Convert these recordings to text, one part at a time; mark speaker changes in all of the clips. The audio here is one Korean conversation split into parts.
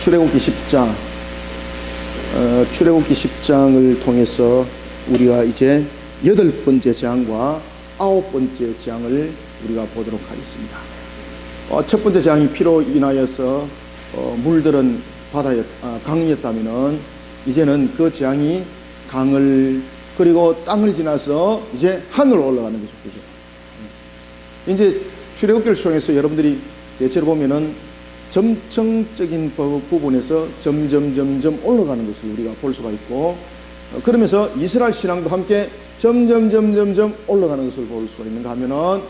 Speaker 1: 출애굽기 10장, 출애굽기 10장을 통해서 우리가 이제 8번째 장과 9번째 장을 우리가 보도록 하겠습니다. 첫 번째 장이 피로 인하여서 물들은 강이었다면은 이제는 그 장이 강을 그리고 땅을 지나서 이제 하늘로 올라가는 거죠. 그죠? 이제 출애굽기를 통해서 여러분들이 대체로 보면은 점층적인 부분에서 점점 올라가는 것을 우리가 볼 수가 있고, 그러면서 이스라엘 신앙도 함께 점점 올라가는 것을 볼 수가 있는가 하면은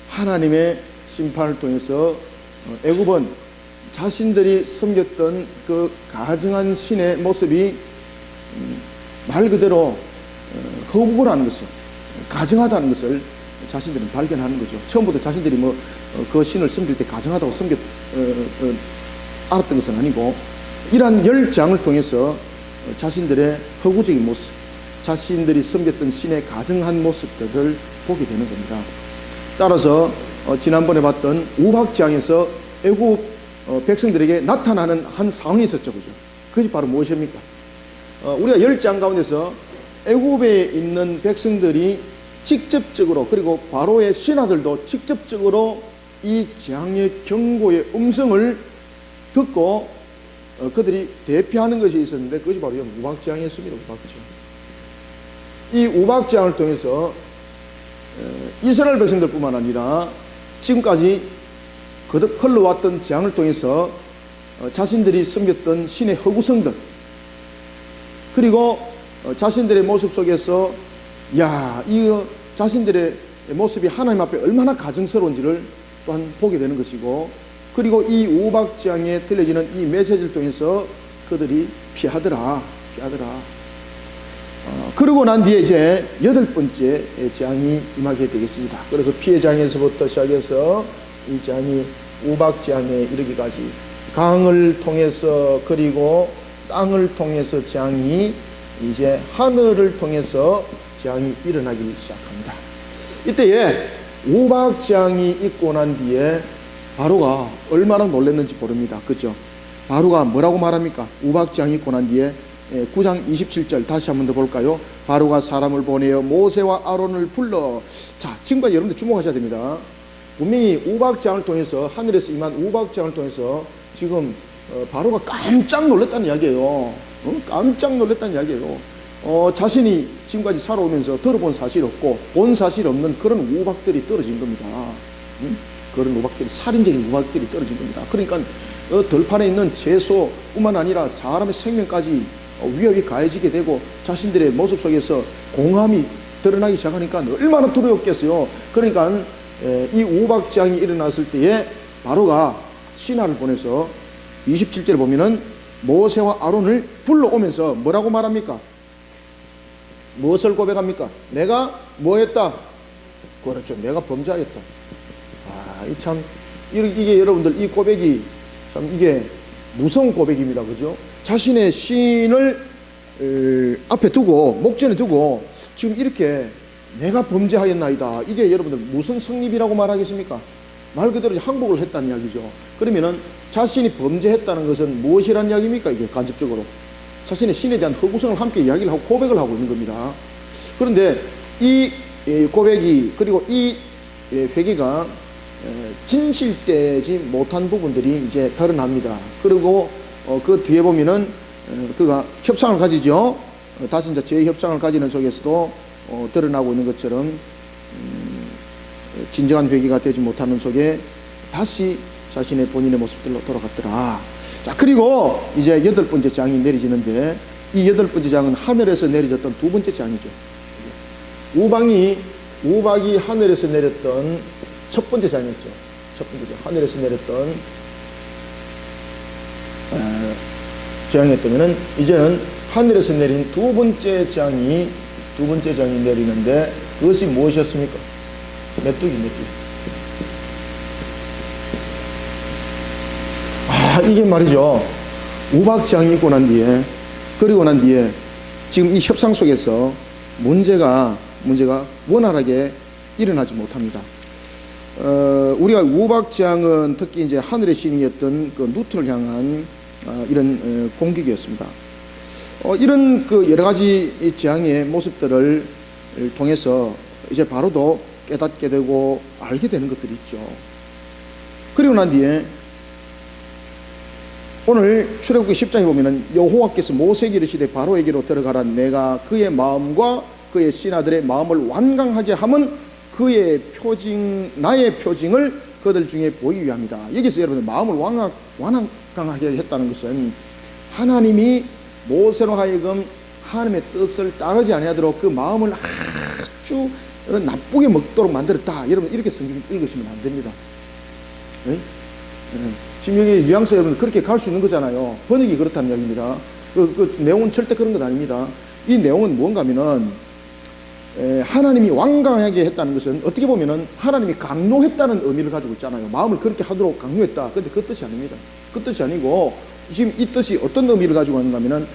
Speaker 1: 하나님의 심판을 통해서 애굽은 자신들이 섬겼던 그 가증한 신의 모습이 말 그대로 허구를 하는 것을, 가증하다는 것을 자신들은 발견하는 거죠. 처음부터 자신들이 그 신을 섬길 때 가증하다고 알았던 것은 아니고, 이러한 10장을 통해서 자신들의 허구적인 모습, 자신들이 섬겼던 신의 가증한 모습들을 보게 되는 겁니다. 따라서 지난번에 봤던 우박장에서 애굽 백성들에게 나타나는 한 상황이 있었죠. 그죠? 그것이 바로 무엇입니까? 우리가 10장 가운데서 애굽에 있는 백성들이 직접적으로, 그리고 바로의 신하들도 직접적으로 이 재앙의 경고의 음성을 듣고 그들이 대피하는 것이 있었는데, 그것이 바로 우박재앙이었습니다. 우박재앙. 이 우박재앙을 통해서 이스라엘 백성들뿐만 아니라 지금까지 거듭 흘러왔던 재앙을 통해서 자신들이 섬겼던 신의 허구성들, 그리고 자신들의 모습 속에서 이거 자신들의 모습이 하나님 앞에 얼마나 가증스러운지를 또한 보게 되는 것이고, 그리고 이 우박재앙에 들려지는 이 메시지를 통해서 그들이 피하더라. 그러고 난 뒤에 이제 8번째 재앙이 임하게 되겠습니다. 그래서 피해 장에서부터 시작해서 이 재앙이 우박재앙에 이르기까지 강을 통해서, 그리고 땅을 통해서 재앙이 이제 하늘을 통해서 재앙이 일어나기 시작합니다. 이때에 우박재앙이 있고 난 뒤에 바로가 얼마나 놀랐는지 모릅니다. 그죠? 바로가 뭐라고 말합니까? 우박재앙이 있고 난 뒤에 9장 27절 다시 한 번 더 볼까요? 바로가 사람을 보내어 모세와 아론을 불러. 자, 지금까지 여러분들 주목하셔야 됩니다. 분명히 우박재앙을 통해서, 하늘에서 임한 우박재앙을 통해서 지금 바로가 깜짝 놀랐다는 이야기예요. 깜짝 놀랐다는 이야기예요. 자신이 지금까지 살아오면서 들어본 사실이 없고 본 사실이 없는 그런 우박들이 떨어진 겁니다. 그런 우박들이, 살인적인 우박들이 떨어진 겁니다. 그러니까 들판에 있는 채소뿐만 아니라 사람의 생명까지 위협이 가해지게 되고, 자신들의 모습 속에서 공함이 드러나기 시작하니까 얼마나 두려웠겠어요. 그러니까 이 우박재앙이 일어났을 때에 바로가 신하를 보내서 27절에 보면은 모세와 아론을 불러오면서 뭐라고 말합니까? 무엇을 고백합니까? 내가 뭐 했다? 그렇죠. 내가 범죄하였다. 이게 여러분들, 이 고백이 참 이게 무서운 고백입니다. 그죠? 자신의 신을 앞에 두고, 목전에 두고 지금 이렇게 내가 범죄하였나이다. 이게 여러분들 무슨 성립이라고 말하겠습니까? 말 그대로 항복을 했다는 이야기죠. 그러면은 자신이 범죄했다는 것은 무엇이라는 이야기입니까? 이게 간접적으로 자신의 신에 대한 허구성을 함께 이야기를 하고 고백을 하고 있는 겁니다. 그런데 이 고백이, 그리고 이 회개가 진실되지 못한 부분들이 이제 드러납니다. 그리고 그 뒤에 보면은 그가 협상을 가지죠. 다시 이제 재협상을 가지는 속에서도 드러나고 있는 것처럼 진정한 회개가 되지 못하는 속에 다시 자신의 본인의 모습들로 돌아갔더라. 자, 그리고 이제 8번째 장이 내려지는데, 이 8번째 장은 하늘에서 내려졌던 2번째 장이죠. 우박이 하늘에서 내렸던 첫 번째 장이었죠. 첫 번째 장, 하늘에서 내렸던 재앙이었다면은, 이제는 하늘에서 내린 2번째 장이 내리는데, 그것이 무엇이었습니까? 메뚜기. 이게 말이죠. 우박재앙이 있고 난 뒤에, 그리고 난 뒤에 지금 이 협상 속에서 문제가 원활하게 일어나지 못합니다. 우리가 우박재앙은 특히 이제 하늘의 신이었던 그 누트를 향한 이런 공격이었습니다. 이런 그 여러 가지 재앙의 모습들을 통해서 이제 바로도 깨닫게 되고 알게 되는 것들이 있죠. 그리고 난 뒤에 오늘 출애굽기 10장에 보면은 여호와께서 모세에게 이르시되 바로에게로 들어가라. 내가 그의 마음과 그의 신하들의 마음을 완강하게 하면 그의 나의 표징을 그들 중에 보이기 위함이다. 여기서 여러분들 마음을 완강하게 했다는 것은 하나님이 모세로 하여금 하나님의 뜻을 따르지 아니하도록 그 마음을 아주 나쁘게 먹도록 만들었다. 여러분 이렇게 성경 읽으시면 안 됩니다. 네? 지금 여기 뉘앙스 여러분 그렇게 갈 수 있는 거잖아요. 번역이 그렇다는 이야기입니다. 그 내용은 절대 그런 건 아닙니다. 이 내용은 무언가 하면은 하나님이 완강하게 했다는 것은 어떻게 보면은 하나님이 강요했다는 의미를 가지고 있잖아요. 마음을 그렇게 하도록 강요했다. 근데 그 뜻이 아닙니다. 그 뜻이 아니고 지금 이 뜻이 어떤 의미를 가지고 있는가 하면은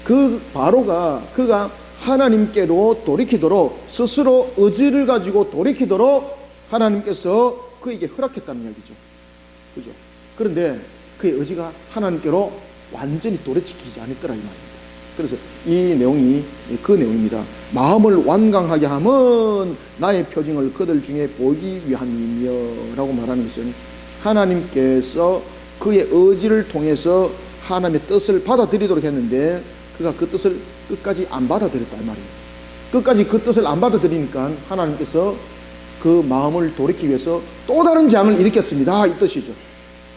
Speaker 1: 그 바로가 그가 하나님께로 돌이키도록 스스로 의지를 가지고 돌이키도록 하나님께서 그에게 허락했다는 이야기죠. 그죠? 그런데 그의 의지가 하나님께로 완전히 돌이키지 않았더라 이 말입니다. 그래서 이 내용이 그 내용입니다. 마음을 완강하게 하면 나의 표징을 그들 중에 보이기 위함이며 라고 말하는 것은 하나님께서 그의 의지를 통해서 하나님의 뜻을 받아들이도록 했는데 그가 그 뜻을 끝까지 안 받아들였다 이 말입니다. 끝까지 그 뜻을 안 받아들이니까 하나님께서 그 마음을 돌이키기 위해서 또 다른 재앙을 일으켰습니다 이 뜻이죠.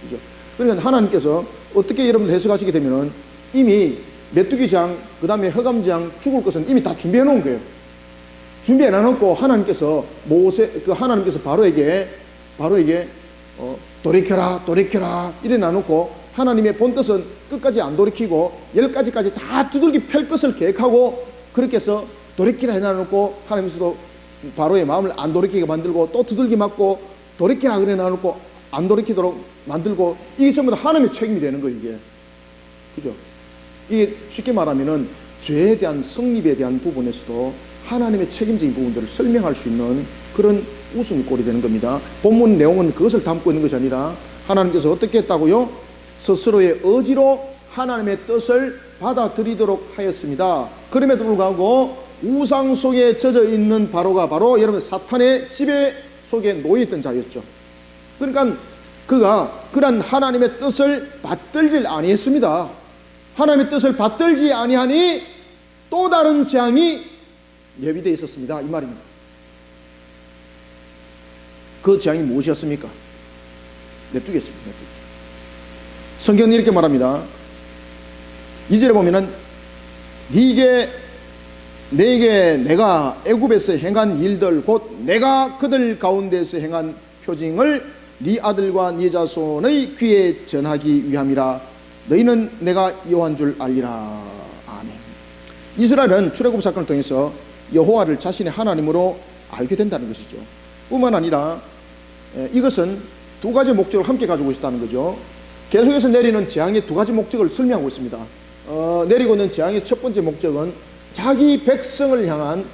Speaker 1: 그죠? 그러니까 하나님께서 어떻게 여러분들 해석하시게 되면은 이미 메뚜기 재앙, 그 다음에 흑암 재앙, 죽을 것은 이미 다 준비해 놓은 거예요. 준비해 놔놓고 하나님께서 하나님께서 바로에게 돌이켜라 이래 놔놓고 하나님의 본 뜻은 끝까지 안 돌이키고 10가지까지 다 두들기 팰 것을 계획하고 그렇게 해서 돌이키라 해놔놓고 하나님께서도 바로의 마음을 안 돌이키게 만들고 또 두들기 맞고 돌이키라 그래 놔놓고 안 돌이키도록 만들고 이게 전부 다 하나님의 책임이 되는 거예요 이게. 그죠? 이게 쉽게 말하면은 죄에 대한 성립에 대한 부분에서도 하나님의 책임적인 부분들을 설명할 수 있는 그런 웃음꼴이 되는 겁니다. 본문 내용은 그것을 담고 있는 것이 아니라 하나님께서 어떻게 했다고요? 스스로의 의지로 하나님의 뜻을 받아들이도록 하였습니다. 그럼에도 불구하고 우상 속에 젖어 있는 바로가 바로 여러분 사탄의 지배 속에 놓여있던 자였죠. 그러니까 그가 그런 하나님의 뜻을 받들질 아니했습니다. 하나님의 뜻을 받들지 아니하니 또 다른 재앙이 예비되어 있었습니다 이 말입니다. 그 재앙이 무엇이었습니까? 메뚜기였습니다. 성경은 이렇게 말합니다. 2절에 보면은 내게 내가 애굽에서 행한 일들 곧 내가 그들 가운데서 행한 표징을 네 아들과 네 자손의 귀에 전하기 위함이라. 너희는 내가 여호와인 줄 알리라. 아멘. 이스라엘은 출애굽 사건을 통해서 여호와를 자신의 하나님으로 알게 된다는 것이죠. 뿐만 아니라 이것은 두 가지 목적을 함께 가지고 있다는 거죠. 계속해서 내리는 재앙의 두 가지 목적을 설명하고 있습니다. 내리고 있는 재앙의 첫 번째 목적은 자기 백성을 향한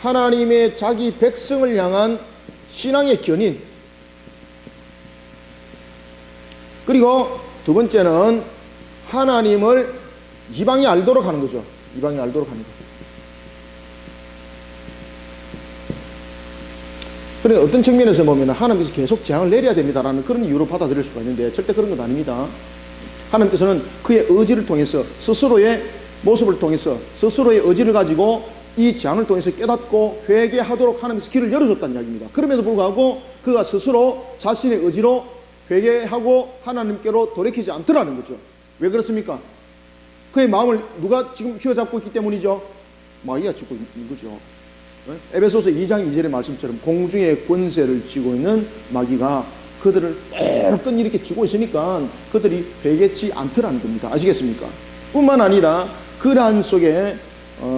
Speaker 1: 하나님의 자기 백성을 향한 신앙의 견인, 그리고 두 번째는 하나님을 이방이 알도록 하는 거죠. 이방이 알도록 하는 거죠. 그래 어떤 측면에서 보면 하나님께서 계속 재앙을 내려야 됩니다라는 그런 이유로 받아들일 수가 있는데 절대 그런 건 아닙니다. 하나님께서는 그의 의지를 통해서 스스로의 모습을 통해서 스스로의 의지를 가지고 이 재앙을 통해서 깨닫고 회개하도록 하나님께서 길을 열어줬다는 이야기입니다. 그럼에도 불구하고 그가 스스로 자신의 의지로 회개하고 하나님께로 돌이키지 않더라는 거죠. 왜 그렇습니까? 그의 마음을 누가 지금 휘어잡고 있기 때문이죠. 마귀가 쥐고 있는 거죠. 에베소서 2장 2절의 말씀처럼 공중의 권세를 쥐고 있는 마귀가 그들을 매번 이렇게 쥐고 있으니까 그들이 회개치 않더라는 겁니다. 아시겠습니까? 뿐만 아니라 그러한 속에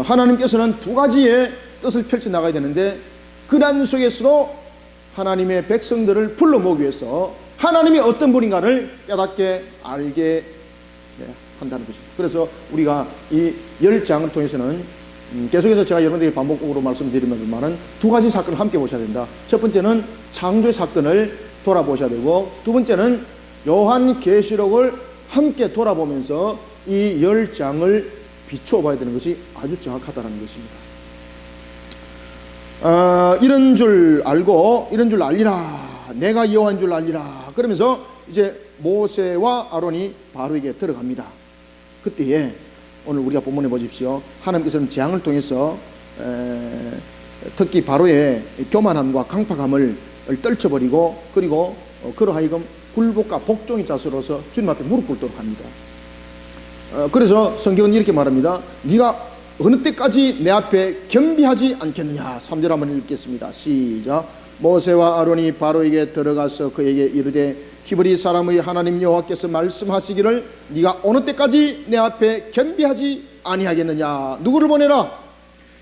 Speaker 1: 하나님께서는 두 가지의 뜻을 펼쳐 나가야 되는데 그러한 속에서도 하나님의 백성들을 불러 모으기 위해서 하나님이 어떤 분인가를 깨닫게 알게 한다는 것입니다. 그래서 우리가 이 10장을 통해서는 계속해서 제가 여러분들에게 반복적으로 말씀드리면은 두 가지 사건을 함께 보셔야 된다. 첫 번째는 창조의 사건을 돌아보셔야 되고 두 번째는 요한계시록을 함께 돌아보면서 이 10장을 비추어 봐야 되는 것이 아주 정확하다는 것입니다. 이런 줄 알고 이런 줄 알리라, 내가 여호와인 줄 알리라. 그러면서 이제 모세와 아론이 바로에게 들어갑니다. 그때에 오늘 우리가 본문에 보십시오. 하나님께서는 재앙을 통해서 특히 바로의 교만함과 강팍함을 떨쳐버리고, 그리고 그로 하여금 굴복과 복종의 자세로서 주님 앞에 무릎 꿇도록 합니다. 그래서 성경은 이렇게 말합니다. 네가 어느 때까지 내 앞에 겸비하지 않겠느냐. 3절 한번 읽겠습니다. 시작. 모세와 아론이 바로에게 들어가서 그에게 이르되 히브리 사람의 하나님 여호와께서 말씀하시기를 네가 어느 때까지 내 앞에 겸비하지 아니하겠느냐. 누구를 보내라?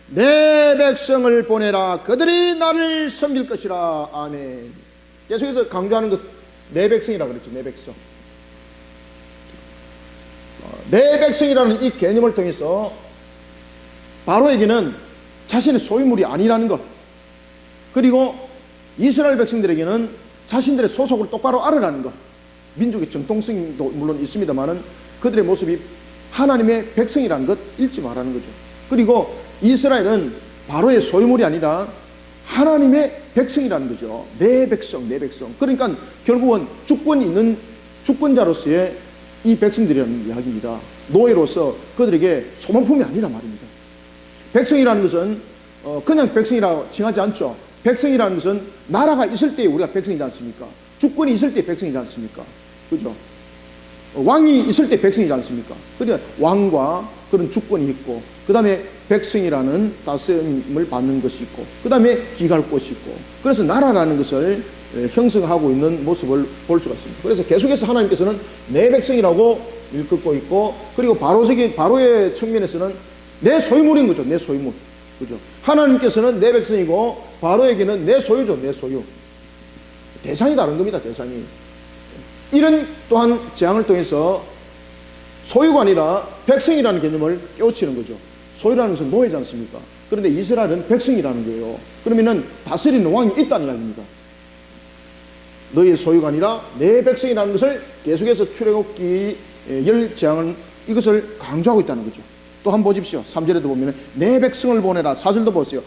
Speaker 1: 내 백성을 보내라. 그들이 나를 섬길 것이라. 아멘. 계속해서 강조하는 것, 내 백성이라고 그랬죠. 내 백성. 내 백성이라는 이 개념을 통해서 바로에게는 자신의 소유물이 아니라는 것, 그리고 이스라엘 백성들에게는 자신들의 소속을 똑바로 알아라는 것, 민족의 정통성도 물론 있습니다만은 그들의 모습이 하나님의 백성이라는 것 잊지 말라는 거죠. 그리고 이스라엘은 바로의 소유물이 아니라 하나님의 백성이라는 거죠. 내 백성, 내 백성. 그러니까 결국은 주권 있는 주권자로서의 이 백성들이라는 이야기입니다. 노예로서 그들에게 소모품이 아니란 말입니다. 백성이라는 것은 그냥 백성이라고 칭하지 않죠. 백성이라는 것은 나라가 있을 때 우리가 백성이지 않습니까? 주권이 있을 때 백성이지 않습니까? 그죠? 왕이 있을 때 백성이지 않습니까? 그러니까 왕과 그런 주권이 있고, 그 다음에 백성이라는 다스림을 받는 것이 있고, 그 다음에 기갈 곳이 있고, 그래서 나라라는 것을 형성하고 있는 모습을 볼 수가 있습니다. 그래서 계속해서 하나님께서는 내 백성이라고 일컫고 있고, 그리고 바로의 측면에서는 내 소유물인 거죠. 내 소유물. 그죠? 하나님께서는 내 백성이고 바로에게는 내 소유죠. 내 소유. 대상이 다른 겁니다. 대상이. 이런 또한 재앙을 통해서 소유가 아니라 백성이라는 개념을 깨우치는 거죠. 소유라는 것은 노예지 않습니까? 그런데 이스라엘은 백성이라는 거예요. 그러면은 다스리는 왕이 있다는 이야기입니다. 너의 소유가 아니라 내 백성이라는 것을 계속해서 출애굽기 10재앙은 이것을 강조하고 있다는 거죠. 또 한번 보십시오. 3절에도 보면 내 백성을 보내라. 4절도 보세요.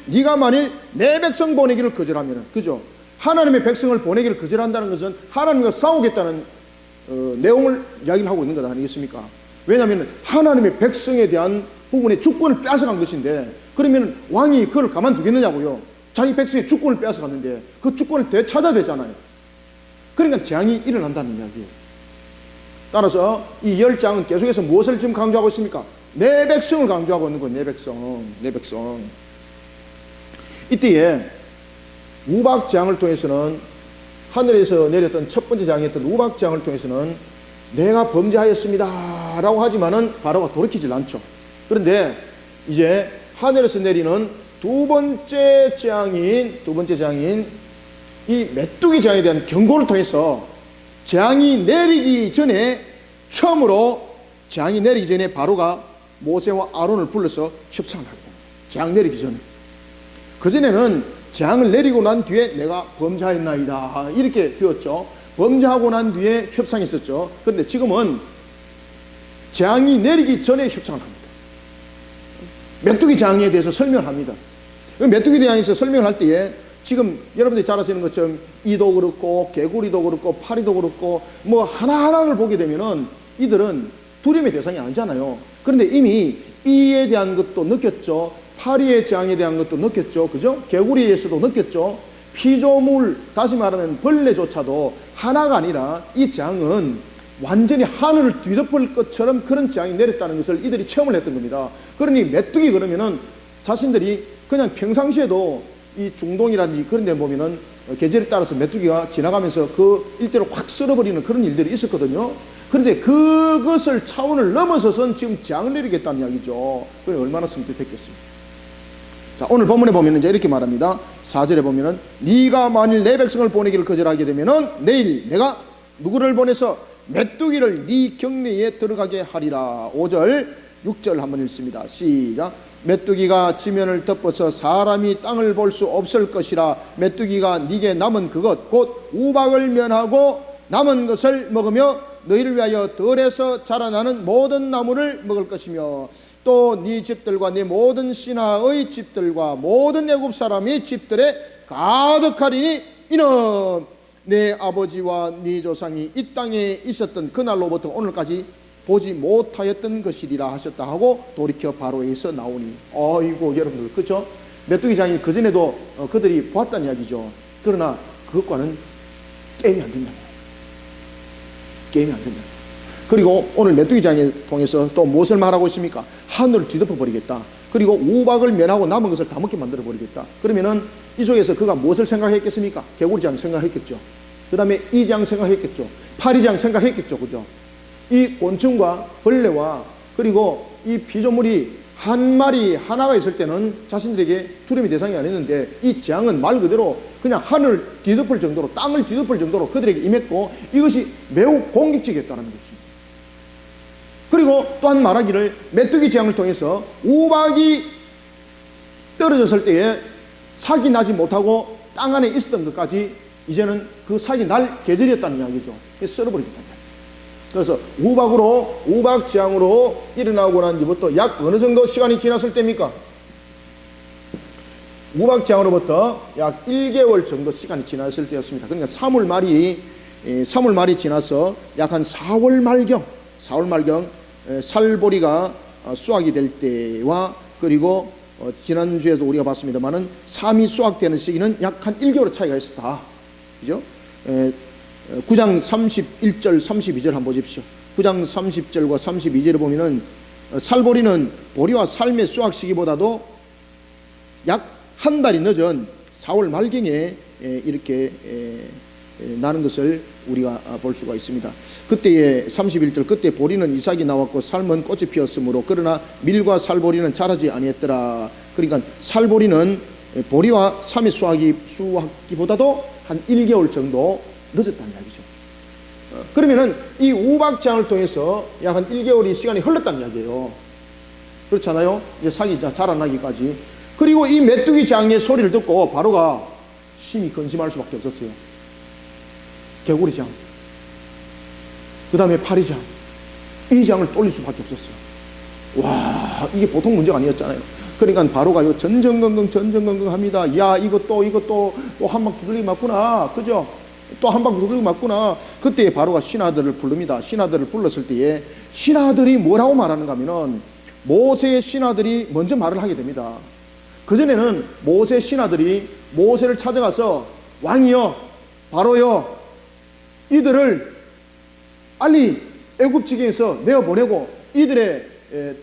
Speaker 1: 네가 만일 내 백성 보내기를 거절하면, 그죠? 하나님의 백성을 보내기를 거절한다는 것은 하나님과 싸우겠다는 내용을 이야기를 하고 있는 것 아니겠습니까? 왜냐하면 하나님의 백성에 대한 부분의 주권을 빼앗아간 것인데, 그러면 왕이 그걸 가만두겠느냐고요. 자기 백성의 주권을 빼앗아갔는데 그 주권을 되찾아야 되잖아요. 그러니까 재앙이 일어난다는 이야기예요. 따라서 이 10장은 계속해서 무엇을 지금 강조하고 있습니까? 내 백성을 강조하고 있는 거예요. 내 백성, 내 백성. 이때에 우박재앙을 통해서는, 하늘에서 내렸던 첫 번째 재앙이었던 우박재앙을 통해서는 내가 범죄하였습니다 라고 하지만은 바로가 돌이키질 않죠. 그런데 이제 하늘에서 내리는 두 번째 재앙인 이 메뚜기 재앙에 대한 경고를 통해서 재앙이 내리기 전에, 처음으로 재앙이 내리기 전에 바로가 모세와 아론을 불러서 협상을 하고, 재앙 내리기 전에. 그전에는 재앙을 내리고 난 뒤에 내가 범죄하였나이다 이렇게 배웠죠. 범죄하고 난 뒤에 협상이 있었죠. 그런데 지금은 재앙이 내리기 전에 협상을 합니다. 메뚜기 재앙에 대해서 설명을 합니다. 메뚜기 재앙에서 설명을 할 때에 지금 여러분들이 잘 아시는 것처럼 이도 그렇고 개구리도 그렇고 파리도 그렇고 뭐 하나하나를 보게 되면은 이들은 두려움의 대상이 아니잖아요. 그런데 이미 이에 대한 것도 느꼈죠. 파리의 재앙에 대한 것도 느꼈죠. 그죠? 개구리에서도 느꼈죠. 피조물, 다시 말하면 벌레조차도 하나가 아니라 이 재앙은 완전히 하늘을 뒤덮을 것처럼 그런 재앙이 내렸다는 것을 이들이 체험을 했던 겁니다. 그러니 메뚜기 그러면은 자신들이 그냥 평상시에도 이 중동이라든지 그런 데 보면은 계절에 따라서 메뚜기가 지나가면서 그 일대로 확 쓸어버리는 그런 일들이 있었거든요. 그런데 그것을 차원을 넘어서선 지금 재앙을 내리겠다는 이야기죠. 그게 얼마나 섬뜩했겠습니까? 자, 오늘 본문에 보면 이제 이렇게 말합니다. 4절에 보면은 네가 만일 내 백성을 보내기를 거절하게 되면은 내일 내가 누구를 보내서 메뚜기를 네 경내에 들어가게 하리라. 5절 6절 한번 읽습니다. 시작. 메뚜기가 지면을 덮어서 사람이 땅을 볼 수 없을 것이라. 메뚜기가 네게 남은 그것 곧 우박을 면하고 남은 것을 먹으며 너희를 위하여 들에서 자라나는 모든 나무를 먹을 것이며 또 네 집들과 네 모든 신하의 집들과 모든 애굽 사람의 집들에 가득하리니 이는 내 아버지와 네 조상이 이 땅에 있었던 그날로부터 오늘까지 보지 못하였던 것이리라 하셨다 하고 돌이켜 바로에서 나오니. 아이고 여러분들, 그렇죠? 메뚜기 장이 그전에도 그들이 보았다는 이야기죠. 그러나 그것과는 게임이 안 된다. 게임이 안 된다. 그리고 오늘 메뚜기 장을 통해서 또 무엇을 말하고 있습니까? 하늘을 뒤덮어 버리겠다. 그리고 우박을 면하고 남은 것을 다 먹게 만들어 버리겠다. 그러면은 이 속에서 그가 무엇을 생각했겠습니까? 개구리 장 생각했겠죠. 그 다음에 이 장 생각했겠죠. 파리 장 생각했겠죠. 그죠? 이 곤충과 벌레와 그리고 이 피조물이 한 마리 하나가 있을 때는 자신들에게 두려움의 대상이 아니었는데, 이 재앙은 말 그대로 그냥 하늘을 뒤덮을 정도로, 땅을 뒤덮을 정도로 그들에게 임했고, 이것이 매우 공격적이었다는 것입니다. 그리고 또한 말하기를 메뚜기 재앙을 통해서 우박이 떨어졌을 때에 삭이 나지 못하고 땅 안에 있었던 것까지 이제는 그 삭이 날 계절이었다는 이야기죠. 썰어버리겠다. 그래서 우박 재앙으로 일어나고 난 뒤부터 약 어느 정도 시간이 지났을 때입니까? 우박 재앙으로부터 약 1개월 정도 시간이 지났을 때였습니다. 그러니까 3월 말이 지나서 약 한 4월 말경 살보리가 수확이 될 때와, 그리고 지난주에도 우리가 봤습니다만은 삼이 수확되는 시기는 약 한 1개월 차이가 있었다. 그죠? 9장 31절 32절 한번 보십시오. 9장 30절과 32절을 보면은 살보리는 보리와 삶의 수확 시기보다도 약 한 달이 늦은 4월 말경에 이렇게 나는 것을 우리가 볼 수가 있습니다. 그때의 31절, 그때 보리는 이삭이 나왔고 삶은 꽃이 피었으므로 그러나 밀과 살보리는 자라지 아니했더라. 그러니까 살보리는 보리와 삶의 수확기보다도 한 1개월 정도 늦었다는 이야기죠. 그러면은 이 우박장을 통해서 약 한 1개월이 시간이 흘렀다는 이야기예요. 그렇잖아요. 이제 삭이 자라나기까지. 그리고 이 메뚜기 장의 소리를 듣고 바로가 심히 근심할 수밖에 없었어요. 개구리 장, 그 다음에 파리 장, 이 장을 돌릴 수밖에 없었어요. 와, 이게 보통 문제가 아니었잖아요. 그러니까 바로가 전전긍긍 합니다. 야, 이것도 또 한 방 두들기 맞구나. 그죠? 또 한 방 두들기 맞구나. 그때 바로가 신하들을 부릅니다. 신하들을 불렀을 때에 신하들이 뭐라고 말하는가 하면은 모세의 신하들이 먼저 말을 하게 됩니다. 그전에는 모세 신하들이 모세를 찾아가서 왕이여, 바로여, 이들을 빨리 애굽 지경에서 내어보내고 이들의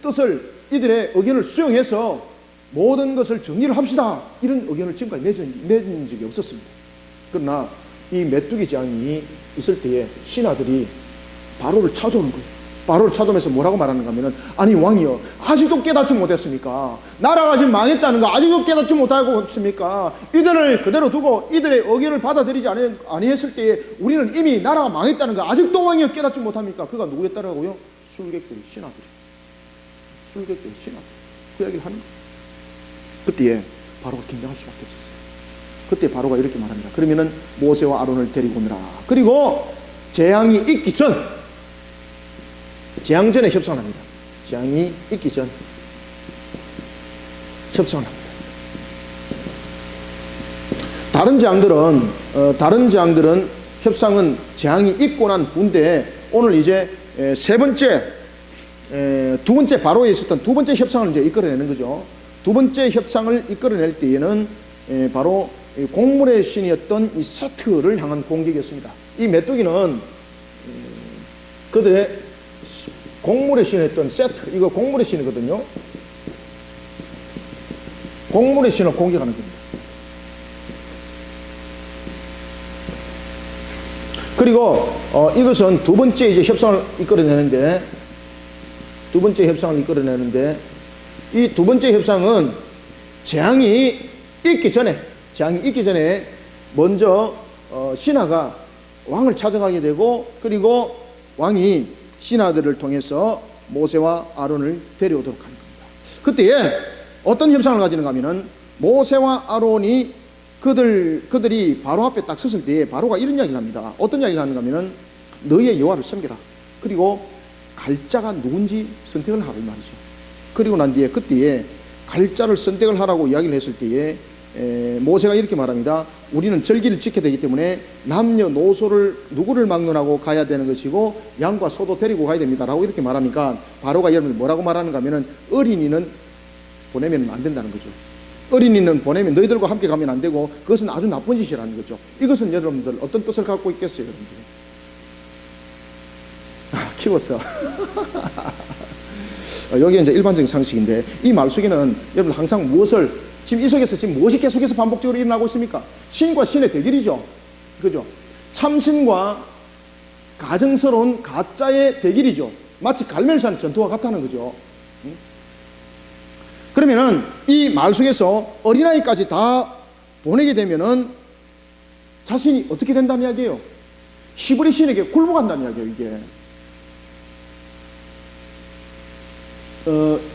Speaker 1: 뜻을, 이들의 의견을 수용해서 모든 것을 정리를 합시다, 이런 의견을 지금까지 내준 적이 없었습니다. 그러나 이 메뚜기 재앙이 있을 때에 신하들이 바로를 찾아오는 거예요. 바로를 찾아오면서 뭐라고 말하는가 하면은, 아니 왕이여, 아직도 깨닫지 못했습니까? 나라가 지금 망했다는 거 아직도 깨닫지 못하고 있습니까? 이들을 그대로 두고 이들의 의견을 받아들이지 아니했을 때에 우리는 이미 나라가 망했다는 거 아직도 왕이여 깨닫지 못합니까? 그가 누구였다라고요? 술객들이, 신하들이. 술객들이, 신하들. 그 이야기를 하는 거예요. 그때에 바로가 긴장할 수밖에 없었어요. 그때 바로가 이렇게 말합니다. 그러면은 모세와 아론을 데리고 오느라. 그리고 재앙이 있기 전, 재앙 전에 협상을 합니다. 재앙이 있기 전 협상을 합니다. 다른 재앙들은 협상은 재앙이 있고 난 후인데, 오늘 이제 두 번째 바로에 있었던 두 번째 협상을 이제 이끌어내는 거죠. 두 번째 협상을 이끌어낼 때에는 바로 곡물의 신이었던 이 세트를 향한 공격이었습니다. 이 메뚜기는 그들의 곡물의 신이었던 세트, 이거 곡물의 신이거든요. 곡물의 신을 공격하는 겁니다. 그리고 이것은 두 번째 이제 협상을 이끌어내는데, 이 두 번째 협상은 재앙이 있기 전에 먼저 신하가 왕을 찾아가게 되고, 그리고 왕이 신하들을 통해서 모세와 아론을 데려오도록 하는 겁니다. 그때에 어떤 협상을 가지는가 하면은, 모세와 아론이 그들이 바로 앞에 딱 섰을 때 바로가 이런 이야기를 합니다. 어떤 이야기를 하는가 하면은, 너희의 여호와를 섬겨라. 그리고 갈자가 누군지 선택을 하라 이 말이죠. 그리고 난 뒤에 그때에 갈자를 선택을 하라고 이야기를 했을 때에 모세가 이렇게 말합니다. 우리는 절기를 지켜야 되기 때문에 남녀노소를 누구를 막론하고 가야 되는 것이고 양과 소도 데리고 가야 됩니다 라고 이렇게 말하니까 바로가 여러분들 뭐라고 말하는가 하면은 어린이는 보내면 안 된다는 거죠. 어린이는 보내면 너희들과 함께 가면 안 되고 그것은 아주 나쁜 짓이라는 거죠. 이것은 여러분들 어떤 뜻을 갖고 있겠어요? 여러분들 키웠어. 여기 이제 일반적인 상식인데 이 말 속에는 여러분 항상 무엇을 지금 이 속에서 지금 무엇이 계속해서 반복적으로 일어나고 있습니까? 신과 신의 대결이죠. 그죠? 참신과 가정스러운 가짜의 대결이죠. 마치 갈멜산 전투와 같다는 거죠. 그러면은 이 말 속에서 어린아이까지 다 보내게 되면은 자신이 어떻게 된다는 이야기예요? 히브리 신에게 굴복한다는 이야기예요. 이게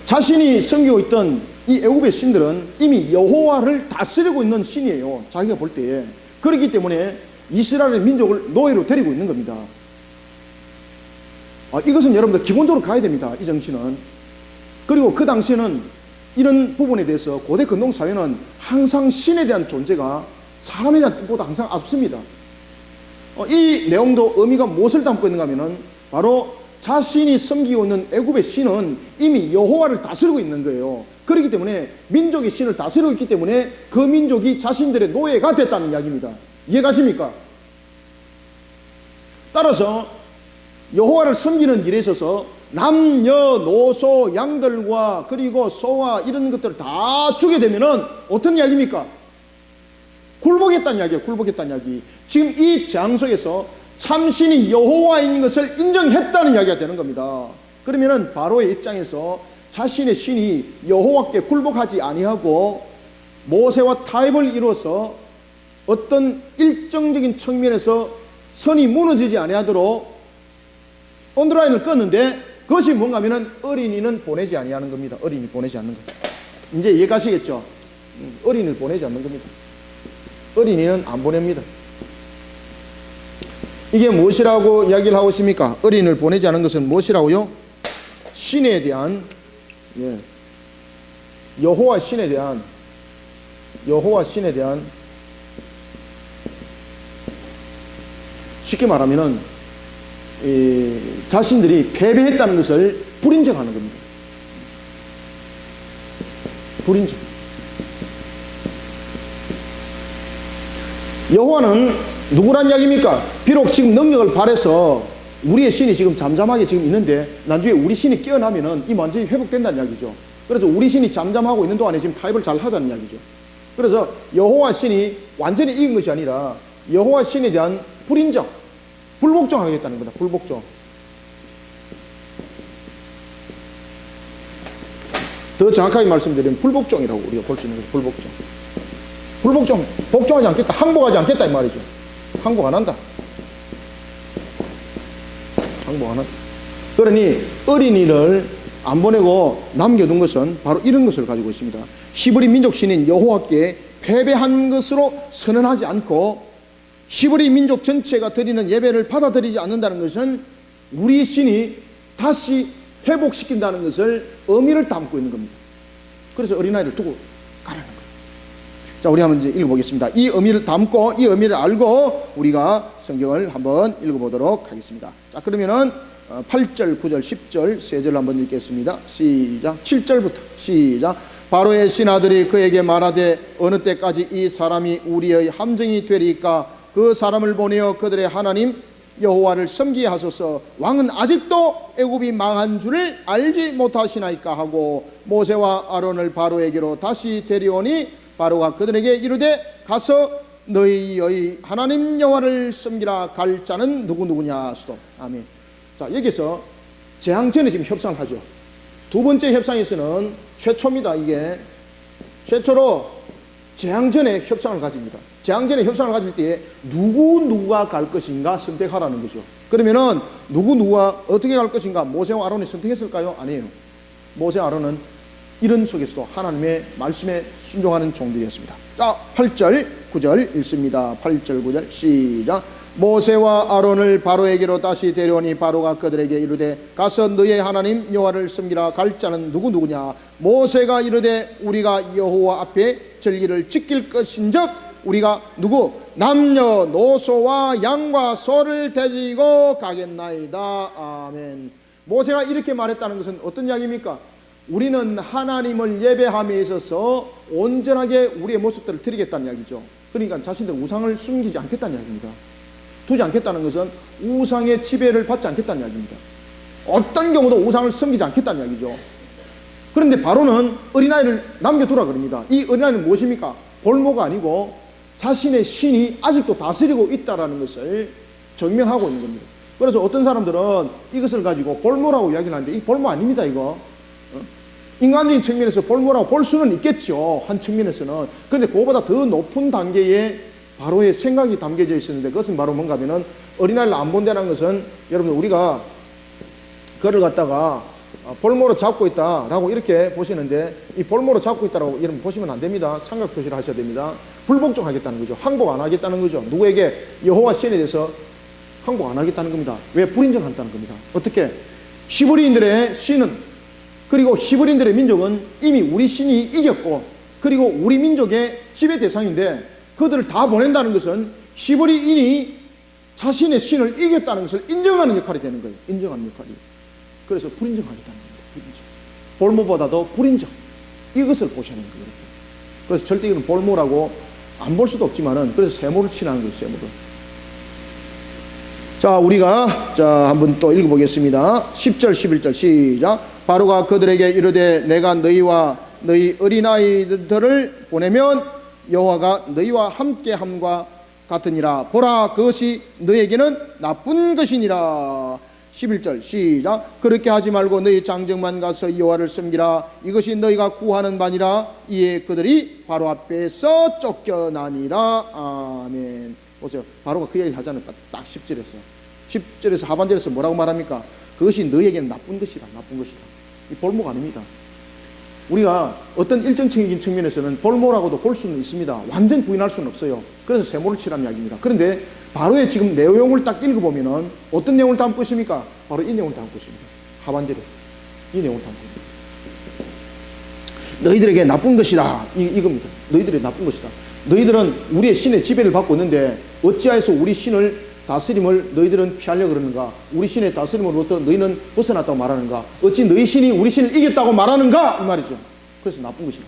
Speaker 1: 자신이 섬기고 있던 이 애굽의 신들은 이미 여호와를 다스리고 있는 신이에요. 자기가 볼 때에. 그렇기 때문에 이스라엘의 민족을 노예로 데리고 있는 겁니다. 이것은 여러분들 기본적으로 가야 됩니다. 이 정신은. 그리고 그 당시에는 이런 부분에 대해서 고대 근동사회는 항상 신에 대한 존재가 사람에 대한 뜻보다 항상 앞섭니다. 이 내용도 의미가 무엇을 담고 있는가 하면은 바로 자신이 섬기고 있는 애굽의 신은 이미 여호와를 다스리고 있는 거예요. 그렇기 때문에 민족의 신을 다스리고 있기 때문에 그 민족이 자신들의 노예가 됐다는 이야기입니다. 이해가십니까? 따라서 여호와를 섬기는 일에 있어서 남녀노소 양들과 그리고 소와 이런 것들을 다 주게 되면은 어떤 이야기입니까? 굴복했다는 이야기예요. 굴복했다는 이야기. 지금 이 장소에서 참신이 여호와인 것을 인정했다는 이야기가 되는 겁니다. 그러면은 바로의 입장에서 자신의 신이 여호와께 굴복하지 아니하고 모세와 타협을 이루어서 어떤 일정적인 측면에서 선이 무너지지 아니하도록 언더라인을 껐는데 그것이 뭔가 하면은 어린이는 보내지 아니하는 겁니다. 어린이 보내지 않는 겁니다. 이제 이해가시겠죠? 어린이를 보내지 않는 겁니다. 어린이는 안 보냅니다. 이게 무엇이라고 이야기를 하고 있습니까? 어린이를 보내지 않은 것은 무엇이라고요? 신에 대한 여호와 신에 대한 쉽게 말하면은 자신들이 패배했다는 것을 불인정하는 겁니다. 불인정. 여호와는 누구란 이야기입니까? 비록 지금 능력을 발해서 우리의 신이 지금 잠잠하게 지금 있는데 나중에 우리 신이 깨어나면은 이 완전히 회복된다는 이야기죠. 그래서 우리 신이 잠잠하고 있는 동안에 지금 타협을 잘 하자는 이야기죠. 그래서 여호와 신이 완전히 이긴 것이 아니라 여호와 신에 대한 불인정, 불복종하겠다는 거다. 불복종. 더 정확하게 말씀드리면 불복종이라고 우리가 볼 수 있는 거죠. 불복종. 불복종, 복종하지 않겠다, 항복하지 않겠다 이 말이죠. 항복 안 한다. 항복 안 한다. 그러니 어린이를 안 보내고 남겨둔 것은 바로 이런 것을 가지고 있습니다. 히브리 민족신인 여호와께 패배한 것으로 선언하지 않고 히브리 민족 전체가 드리는 예배를 받아들이지 않는다는 것은 우리 신이 다시 회복시킨다는 것을 의미를 담고 있는 겁니다. 그래서 어린아이를 두고 가라는 거예요. 자, 우리 한번 이제 읽어보겠습니다. 이 의미를 담고 이 의미를 알고 우리가 성경을 한번 읽어보도록 하겠습니다. 자, 그러면은 8절, 9절, 10절 세 절 한번 읽겠습니다. 시작. 7절부터 시작. 바로의 신하들이 그에게 말하되 어느 때까지 이 사람이 우리의 함정이 되리까? 그 사람을 보내어 그들의 하나님 여호와를 섬기게 하소서. 왕은 아직도 애굽이 망한 줄을 알지 못하시나이까 하고 모세와 아론을 바로에게로 다시 데려오니 바로가 그들에게 이르되 가서 너희의 하나님 여호와를 섬기라. 갈 자는 누구냐 수도. 아멘. 자, 여기서 재앙 전에 지금 협상을 하죠. 두 번째 협상에서는 최초입니다. 이게 최초로 재앙 전에 협상을 가집니다. 재앙 전에 협상을 가질 때 누가 갈 것인가 선택하라는 거죠. 그러면은 누가 어떻게 갈 것인가 모세와 아론이 선택했을까요? 아니에요. 모세와 아론은 이런 속에서도 하나님의 말씀에 순종하는 종들이었습니다. 자, 8절 9절 읽습니다. 8절 9절 시작. 모세와 아론을 바로에게로 다시 데려오니 바로가 그들에게 이르되 가서 너의 하나님 여호와를 섬기라. 갈 자는 누구냐? 모세가 이르되 우리가 여호와 앞에 절기를 지킬 것인즉 우리가 누구? 남녀노소와 양과 소를 데리고 가겠나이다. 아멘. 모세가 이렇게 말했다는 것은 어떤 이야기입니까? 우리는 하나님을 예배함에 있어서 온전하게 우리의 모습들을 드리겠다는 이야기죠. 그러니까 자신들 우상을 숨기지 않겠다는 이야기입니다. 두지 않겠다는 것은 우상의 지배를 받지 않겠다는 이야기입니다. 어떤 경우도 우상을 섬기지 않겠다는 이야기죠. 그런데 바로는 어린아이를 남겨두라 그럽니다. 이 어린아이는 무엇입니까? 볼모가 아니고 자신의 신이 아직도 다스리고 있다는 것을 증명하고 있는 겁니다. 그래서 어떤 사람들은 이것을 가지고 볼모라고 이야기를 하는데 이 볼모 아닙니다. 이거 인간적인 측면에서 볼모라고 볼 수는 있겠죠, 한 측면에서는. 그런데 그거보다 더 높은 단계의 바로의 생각이 담겨져 있었는데, 그것은 바로 뭔가 하면은 어린아이를 안 본다는 것은, 여러분 우리가 그를 갖다가 볼모로 잡고 있다라고 이렇게 보시는데, 이 볼모로 잡고 있다라고 여러분 보시면 안 됩니다. 삼각 표시를 하셔야 됩니다. 불복종하겠다는 거죠. 항복 안 하겠다는 거죠. 누구에게? 여호와 신에 대해서 항복 안 하겠다는 겁니다. 왜? 불인정한다는 겁니다. 어떻게? 히브리인들의 신은, 그리고 히브리인들의 민족은 이미 우리 신이 이겼고, 그리고 우리 민족의 지배 대상인데, 그들을 다 보낸다는 것은 히브리인이 자신의 신을 이겼다는 것을 인정하는 역할이 되는 거예요. 인정하는 역할이. 그래서 불인정하겠다는 겁니다. 불인정. 볼모보다도 불인정. 이것을 보셔야 하는 거예요. 그래서 절대 이건 볼모라고 안 볼 수도 없지만은, 그래서 세모를 치라는 거예요. 세모를. 자, 우리가 한번 또 읽어보겠습니다. 10절 11절 시작. 바로가 그들에게 이르되 내가 너희와 너희 어린아이들을 보내면 여호와가 너희와 함께함과 같으니라. 보라, 그것이 너희에게는 나쁜 것이니라. 11절 시작. 그렇게 하지 말고 너희 장정만 가서 여호와를 섬기라. 이것이 너희가 구하는 바니라. 이에 그들이 바로 앞에서 쫓겨나니라. 아멘. 보세요. 바로가 그 얘기를 하잖아요. 딱 10절에서 하반절에서 뭐라고 말합니까? 그것이 너희에게는 나쁜 것이라. 나쁜 것이라. 이 볼모가 아닙니다. 우리가 어떤 일정적인 측면에서는 볼모라고도 볼 수는 있습니다. 완전 부인할 수는 없어요. 그래서 세모를 치라는 이야기입니다. 그런데 바로의 지금 내용을 딱 읽어보면은 어떤 내용을 담고 있습니까? 바로 이 내용을 담고 있습니다. 하반절에 이 내용을 담고 있습니다. 너희들에게 나쁜 것이다. 이겁니다. 너희들에게 나쁜 것이다. 너희들은 우리의 신의 지배를 받고 있는데 어찌하여서 우리 신을 다스림을 너희들은 피하려고 그러는가? 우리 신의 다스림으로부터 너희는 벗어났다고 말하는가? 어찌 너희 신이 우리 신을 이겼다고 말하는가? 이 말이죠. 그래서 나쁜 것이란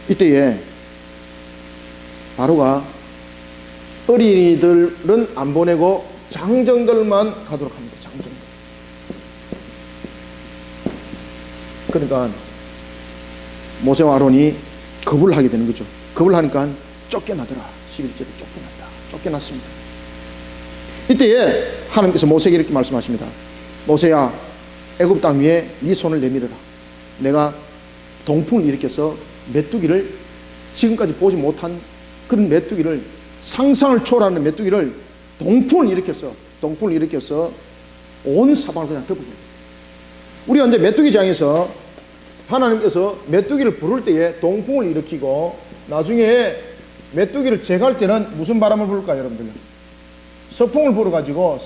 Speaker 1: 말이에요. 이때에 바로가 어린이들은 안 보내고 장정들만 가도록 합니다. 장정들. 그러니까 모세와 아론이 겁을 하게 되는 거죠. 겁을 하니까 쫓겨나더라. 11절에 쫓겨났습니다. 이때에 하나님께서 모세에게 이렇게 말씀하십니다. 모세야, 애굽 땅 위에 네 손을 내밀어라. 내가 동풍을 일으켜서 메뚜기를, 지금까지 보지 못한 그런 메뚜기를, 상상을 초월하는 메뚜기를 동풍을 일으켜서 온 사방을 그냥 덮어버려요. 우리가 이제 메뚜기장에서 하나님께서 메뚜기를 부를 때에 동풍을 일으키고, 나중에 메뚜기를 제거할 때는 무슨 바람을 불까요, 여러분들? 서풍을 불어가지고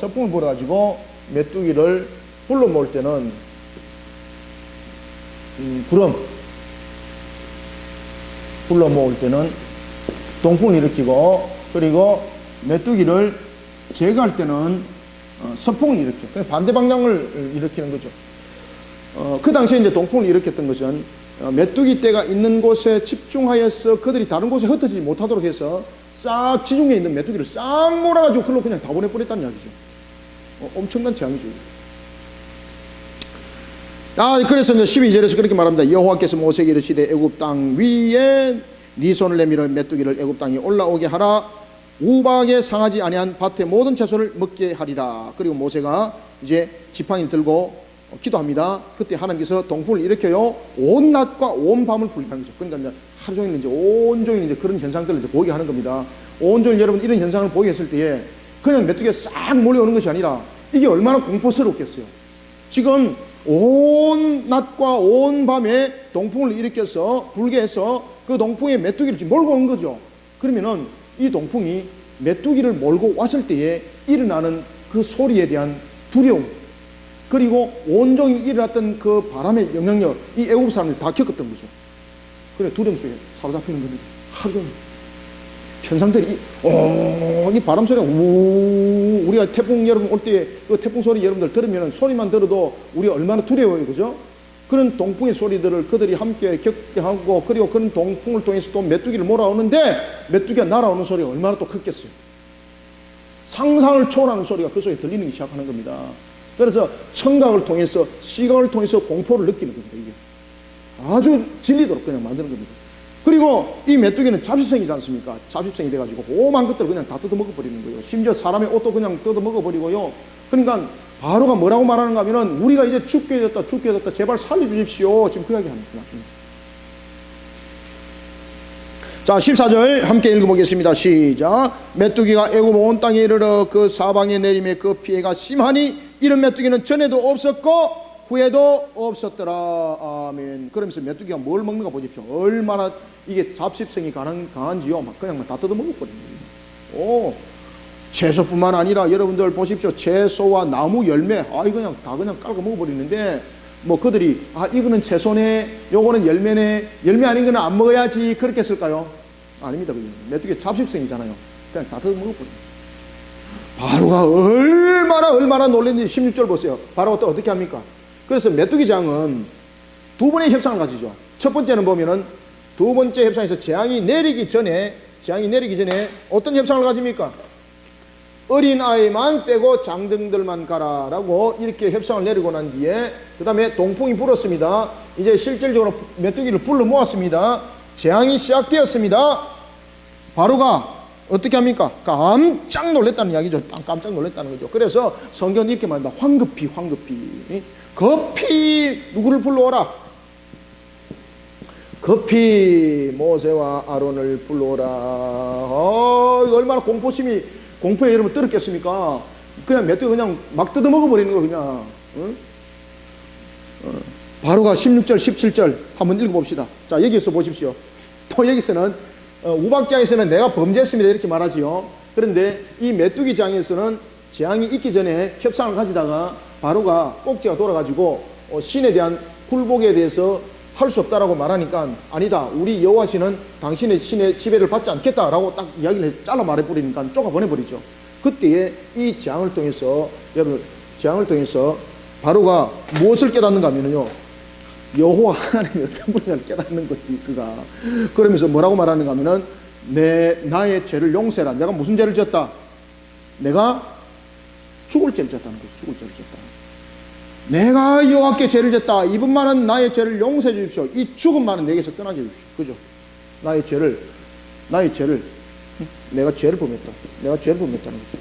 Speaker 1: 메뚜기를 불러 모을 때는 불러 모을 때는 동풍을 일으키고, 그리고 메뚜기를 제거할 때는 서풍을 일으켜. 반대 방향을 일으키는 거죠. 그 당시에 이제 동풍을 일으켰던 것은 메뚜기 떼가 있는 곳에 집중하여서 그들이 다른 곳에 흩어지지 못하도록 해서 싹 지중해에 있는 메뚜기를 싹 몰아가지고 그걸로 그냥 다 보내버렸다는 이야기죠. 엄청난 재앙이죠. 그래서 이제 12절에서 그렇게 말합니다. 여호와께서 모세에게 이르시되 애굽 땅 위에 네 손을 내밀어 메뚜기를 애굽 땅에 올라오게 하라. 우박에 상하지 아니한 밭의 모든 채소를 먹게 하리라. 그리고 모세가 이제 지팡이를 들고 기도합니다. 그때 하나님께서 동풍을 일으켜요. 온 낮과 온 밤을 불게 하는 거죠. 그러니까 이제 하루 종일 이제 온종일 이제 그런 현상들을 이제 보게 하는 겁니다. 온종일 여러분 이런 현상을 보게 했을 때에 그냥 메뚜기가 싹 몰려오는 것이 아니라 이게 얼마나 공포스럽겠어요. 지금 온 낮과 온 밤에 동풍을 일으켜서 불게 해서 그 동풍에 메뚜기를 지금 몰고 온 거죠. 그러면은 이 동풍이 메뚜기를 몰고 왔을 때에 일어나는 그 소리에 대한 두려움, 그리고 온종일 일어났던 그 바람의 영향력, 이 애국 사람들이 다 겪었던 거죠. 그래 두려움 속에 사로잡히는 겁니다. 하루 종일 현상들이 이 바람 소리가 우리가 태풍 여러분 올 때 그 태풍 소리 여러분들 들으면 소리만 들어도 우리가 얼마나 두려워요, 그죠? 그런 동풍의 소리들을 그들이 함께 겪게 하고, 그리고 그런 동풍을 통해서 또 메뚜기를 몰아오는데 메뚜기가 날아오는 소리가 얼마나 또 컸겠어요. 상상을 초월하는 소리가 그 속에 들리기 시작하는 겁니다. 그래서 청각을 통해서, 시각을 통해서 공포를 느끼는 겁니다. 이게 아주 질리도록 그냥 만드는 겁니다. 그리고 이 메뚜기는 잡식성이지 않습니까? 잡식성이 돼가지고 오만 것들을 그냥 다 뜯어먹어 버리는 거예요. 심지어 사람의 옷도 그냥 뜯어먹어 버리고요. 그러니까 바로가 뭐라고 말하는가 하면은 우리가 이제 죽게 됐다 제발 살려주십시오, 지금 그 이야기 합니다. 자, 14절 함께 읽어보겠습니다. 시작. 메뚜기가 애굽 온 땅에 이르러 그 사방에 내림에 그 피해가 심하니 이런 메뚜기는 전에도 없었고 후에도 없었더라. 아멘. 그러면서 메뚜기가 뭘 먹는가 보십시오. 얼마나 이게 잡식성이 강한지요. 막 그냥 다 뜯어먹었거든요. 채소뿐만 아니라 여러분들 보십시오. 채소와 나무 열매, 이거 그냥 다 그냥 깔고 먹어버리는데, 뭐 그들이 이거는 채소네, 요거는 열매네, 열매 아닌 거는 안 먹어야지, 그렇게 했을까요? 아닙니다. 메뚜기 잡식성이잖아요. 그냥 다 뜯어먹어버려요. 바로가 얼마나 놀랐는지 16절 보세요. 바로가 또 어떻게 합니까? 그래서 메뚜기장은 두 번의 협상을 가지죠. 첫 번째는 보면은 두 번째 협상에서 재앙이 내리기 전에 어떤 협상을 가집니까? 어린아이만 빼고 장등들만 가라라고 이렇게 협상을 내리고 난 뒤에, 그 다음에 동풍이 불었습니다. 이제 실질적으로 메뚜기를 불러 모았습니다. 재앙이 시작되었습니다. 바로가 어떻게 합니까? 깜짝 놀랐다는 이야기죠. 깜짝 놀랐다는 거죠. 그래서 성경은 이렇게 말합니다. 황급히 급히 누구를 불러오라? 급히 모세와 아론을 불러오라. 얼마나 공포에 여러분 떨었겠습니까? 그냥 메뚜기 그냥 막 뜯어먹어 버리는 거 그냥. 바로가 16절 17절 한번 읽어봅시다. 자, 여기서 보십시오. 또 여기서는 우박장에서는 내가 범죄했습니다 이렇게 말하지요. 그런데 이 메뚜기장에서는 재앙이 있기 전에 협상을 가지다가 바로가 꼭지가 돌아가지고 신에 대한 굴복에 대해서 할 수 없다라고 말하니까, 아니다, 우리 여호와시는 당신의 신의 지배를 받지 않겠다라고 딱 이야기를 잘라 말해버리니까 쪼가 보내버리죠. 그때에 이 재앙을 통해서 바로가 무엇을 깨닫는가 하면요, 여호와 하나님이 어떤 분인가를 깨닫는 거지 그가. 그러면서 뭐라고 말하는가 하면은 나의 죄를 용서해라. 내가 무슨 죄를 지었다? 내가 죽을 죄를 지었다는 거죠. 죽을 죄를 지었다. 내가 여호와께 죄를 졌다. 이분만은 나의 죄를 용서해 주십시오. 이 죽음만은 내게서 떠나게 해주십시오. 그죠? 나의 죄를 내가 죄를 범했다. 내가 죄를 범했다는 거죠.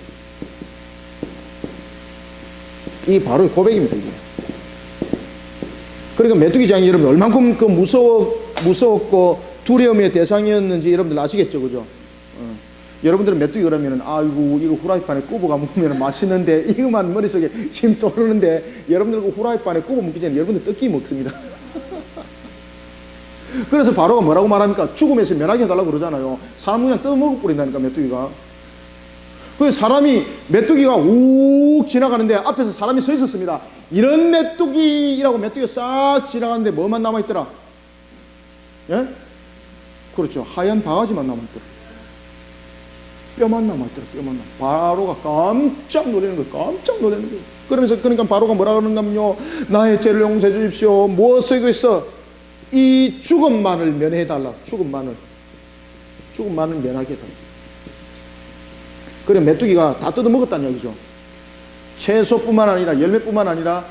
Speaker 1: 이 바로 고백입니다. 이게. 그러니까 메뚜기장이 여러분 얼만큼 그 무서웠고 두려움의 대상이었는지 여러분들 아시겠죠, 그죠? 여러분들은 메뚜기 그러면은 아이고 이거 후라이팬에 굽어가 먹으면 맛있는데, 이거만 머릿속에 지금 떠오르는데, 여러분들 그 후라이팬에 굽어 먹기 전에 여러분들 떡기 먹습니다. 그래서 바로가 뭐라고 말합니까? 죽음에서 면하게 해달라고 그러잖아요. 사람 그냥 뜯어먹어 버린다니까 메뚜기가. 그래서 메뚜기가 욱 지나가는데 앞에서 사람이 서 있었습니다. 이런 메뚜기라고 메뚜기가 싹 지나가는데 뭐만 남아있더라? 예? 그렇죠. 하얀 바가지만 남아있더라. 뼈만 남아있더라. 뼈만 남아. 바로가 깜짝 놀라는 거예요. 그러니까 바로가 뭐라 그러는가면요, 나의 죄를 용서해 주십시오. 무엇을 그랬어? 이 죽음만을 면해달라. 죽음만을 면하게 해달라. 그래 메뚜기가 다 뜯어먹었다는 얘기죠. 채소뿐만 아니라 열매뿐만 아니라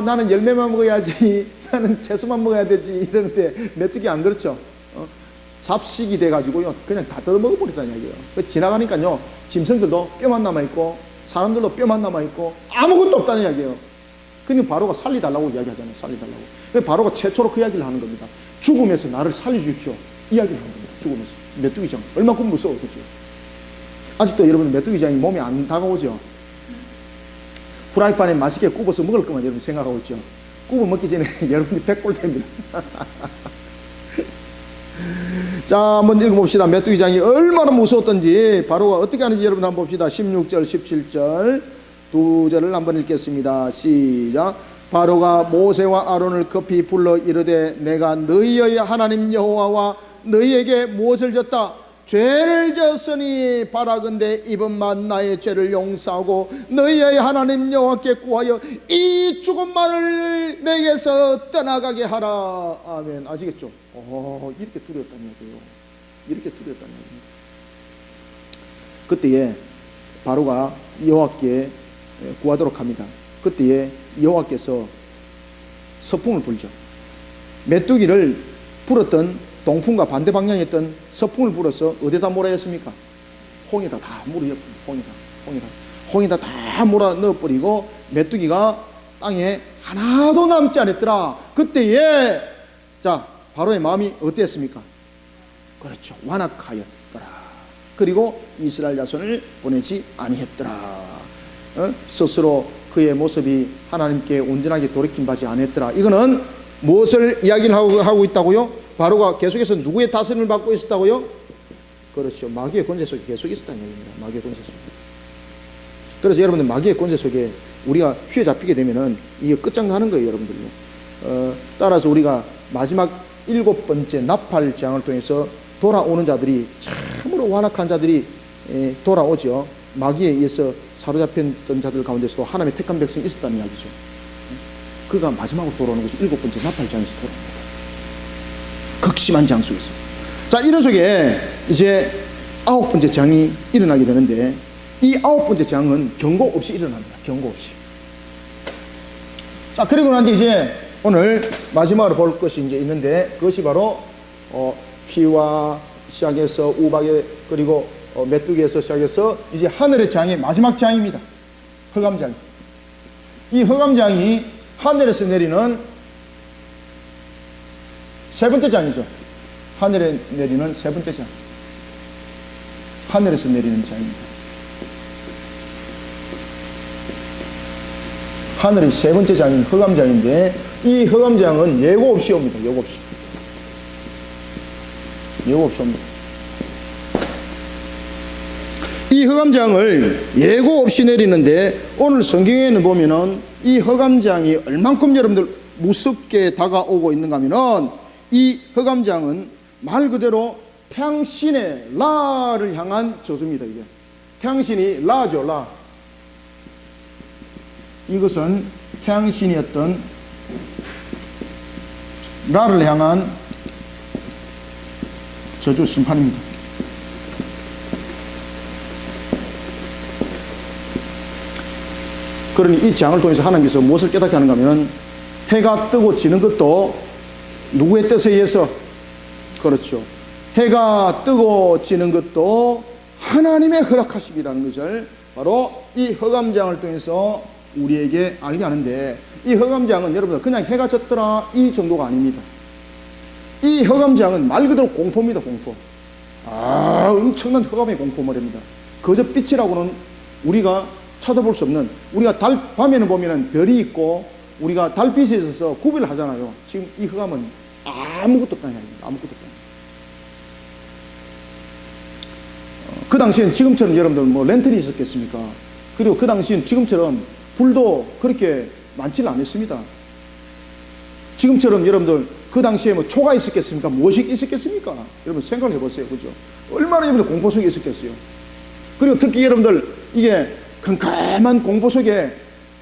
Speaker 1: 나는 열매만 먹어야지, 나는 채소만 먹어야 되지 이러는데 메뚜기 안 그렇죠. 잡식이 돼가지고요 그냥 다 뜯어먹어버렸다는 얘기예요. 지나가니까요 짐승들도 뼈만 남아있고 사람들도 뼈만 남아있고 아무것도 없다는 이야기예요. 그러니까 바로가 살리달라고 이야기하잖아요. 살리달라고. 바로가 최초로 그 이야기를 하는 겁니다. 죽음에서 나를 살려주십시오 이야기를 하는 겁니다. 죽음에서. 메뚜기장 얼마큼 무서웠겠죠. 아직도 여러분 메뚜기장이 몸에 안 다가오죠. 프라이팬에 맛있게 굽어서 먹을 것만 여러분 생각하고 있죠. 굽어 먹기 전에 여러분이 백골 됩니다. 자, 한번 읽어봅시다. 메뚜기 장이 얼마나 무서웠던지 바로가 어떻게 하는지 여러분 한번 봅시다. 16절 17절 두 절을 한번 읽겠습니다. 시작. 바로가 모세와 아론을 급히 불러 이르되 내가 너희의 하나님 여호와와 너희에게 무엇을 졌다? 죄를 졌으니 바라건대 이번만 나의 죄를 용서하고 너희의 하나님 여호와께 구하여 이 죽음만을 내게서 떠나가게 하라. 아멘. 아시겠죠? 이렇게 두려웠다는 얘기예요. 이렇게 두려웠다는 얘기입니다. 그때에 바로가 여호와께 구하도록 합니다. 그때에 여호와께서 서풍을 불죠. 메뚜기를 불었던 동풍과 반대 방향에 있던 서풍을 불어서 어디다 몰아야 했습니까? 홍에다 다 몰아넣습니다. 홍에다 다 몰아 넣어버리고 메뚜기가 땅에 하나도 남지 않았더라. 그때에 자 바로의 마음이 어땠습니까? 그렇죠. 완악하였더라. 그리고 이스라엘 자손을 보내지 아니했더라. 스스로 그의 모습이 하나님께 온전하게 돌이킨 바지 않았더라. 이거는 무엇을 이야기를 하고 있다고요? 바로가 계속해서 누구의 다스림을 받고 있었다고요? 그렇죠. 마귀의 권세 속에 계속 있었다는 얘기입니다. 마귀의 권세 속에. 그래서 여러분들 마귀의 권세 속에 우리가 휘어잡히게 되면은 이게 끝장나는 거예요, 여러분들요. 따라서 우리가 마지막 7번째 나팔 재앙을 통해서 돌아오는 자들이 참으로 완악한 자들이 돌아오죠. 마귀에 의해서 사로잡혔던 자들 가운데서도 하나님의 택한 백성이 있었다는 이야기죠. 그가 마지막으로 돌아오는 것이 7번째 나팔 재앙에서 돌아옵니다. 극심한 재앙 속에서. 자, 이런 속에 이제 9번째 재앙이 일어나게 되는데 이 9번째 재앙은 경고 없이 일어납니다. 경고 없이. 자, 그리고 난 뒤에 이제 오늘 마지막으로 볼 것이 이제 있는데 그것이 바로 피와 시작해서 우박에 그리고 메뚜기에서 시작해서 이제 하늘의 재앙의 마지막 재앙입니다. 흑암재앙. 이 흑암재앙이 하늘에서 내리는 세 번째 재앙이죠. 하늘에 내리는 세 번째 재앙. 하늘에서 내리는 재앙입니다. 하늘의 세 번째 재앙인 흑암재앙인데 이 흑암재앙은 예고 없이 옵니다. 예고 없이. 예고 없이 옵니다. 이 흑암재앙을 예고 없이 내리는데 오늘 성경에는 보면은 이 흑암재앙이 얼만큼 여러분들 무섭게 다가오고 있는가 하면은 이 흑암재앙은 말 그대로 태양신의 라를 향한 저주입니다. 이게 태양신이 라죠. 라. 이것은 태양신이었던 라를 향한 저주 심판입니다. 그러니 이 재앙을 통해서 하나님께서 무엇을 깨닫게 하는가 하면 해가 뜨고 지는 것도 누구의 뜻에 의해서 그렇죠. 해가 뜨고 지는 것도 하나님의 허락하심이라는 것을 바로 이 흑암재앙을 통해서 우리에게 알게 하는데 이 흑암재앙은 여러분들 그냥 해가 졌더라 이 정도가 아닙니다. 이 흑암재앙은 말 그대로 공포입니다. 공포. 엄청난 흑암의 공포물입니다. 그저 빛이라고는 우리가 찾아볼 수 없는 우리가 밤에는 보면은 별이 있고 우리가 달빛에 있어서 구별을 하잖아요. 지금 이 흑암은 아무것도 없다는 이야기입니다. 아무것도 없다. 그 당시엔 지금처럼 여러분들 뭐 랜턴이 있었겠습니까? 그리고 그 당시엔 지금처럼 불도 그렇게 많지는 않았습니다. 지금처럼 여러분들 그 당시에 뭐 초가 있었겠습니까? 무엇이 있었겠습니까? 여러분 생각을 해보세요. 그죠? 얼마나 여러분들 공포 속에 있었겠어요? 그리고 특히 여러분들 이게 캄캄한 공포 속에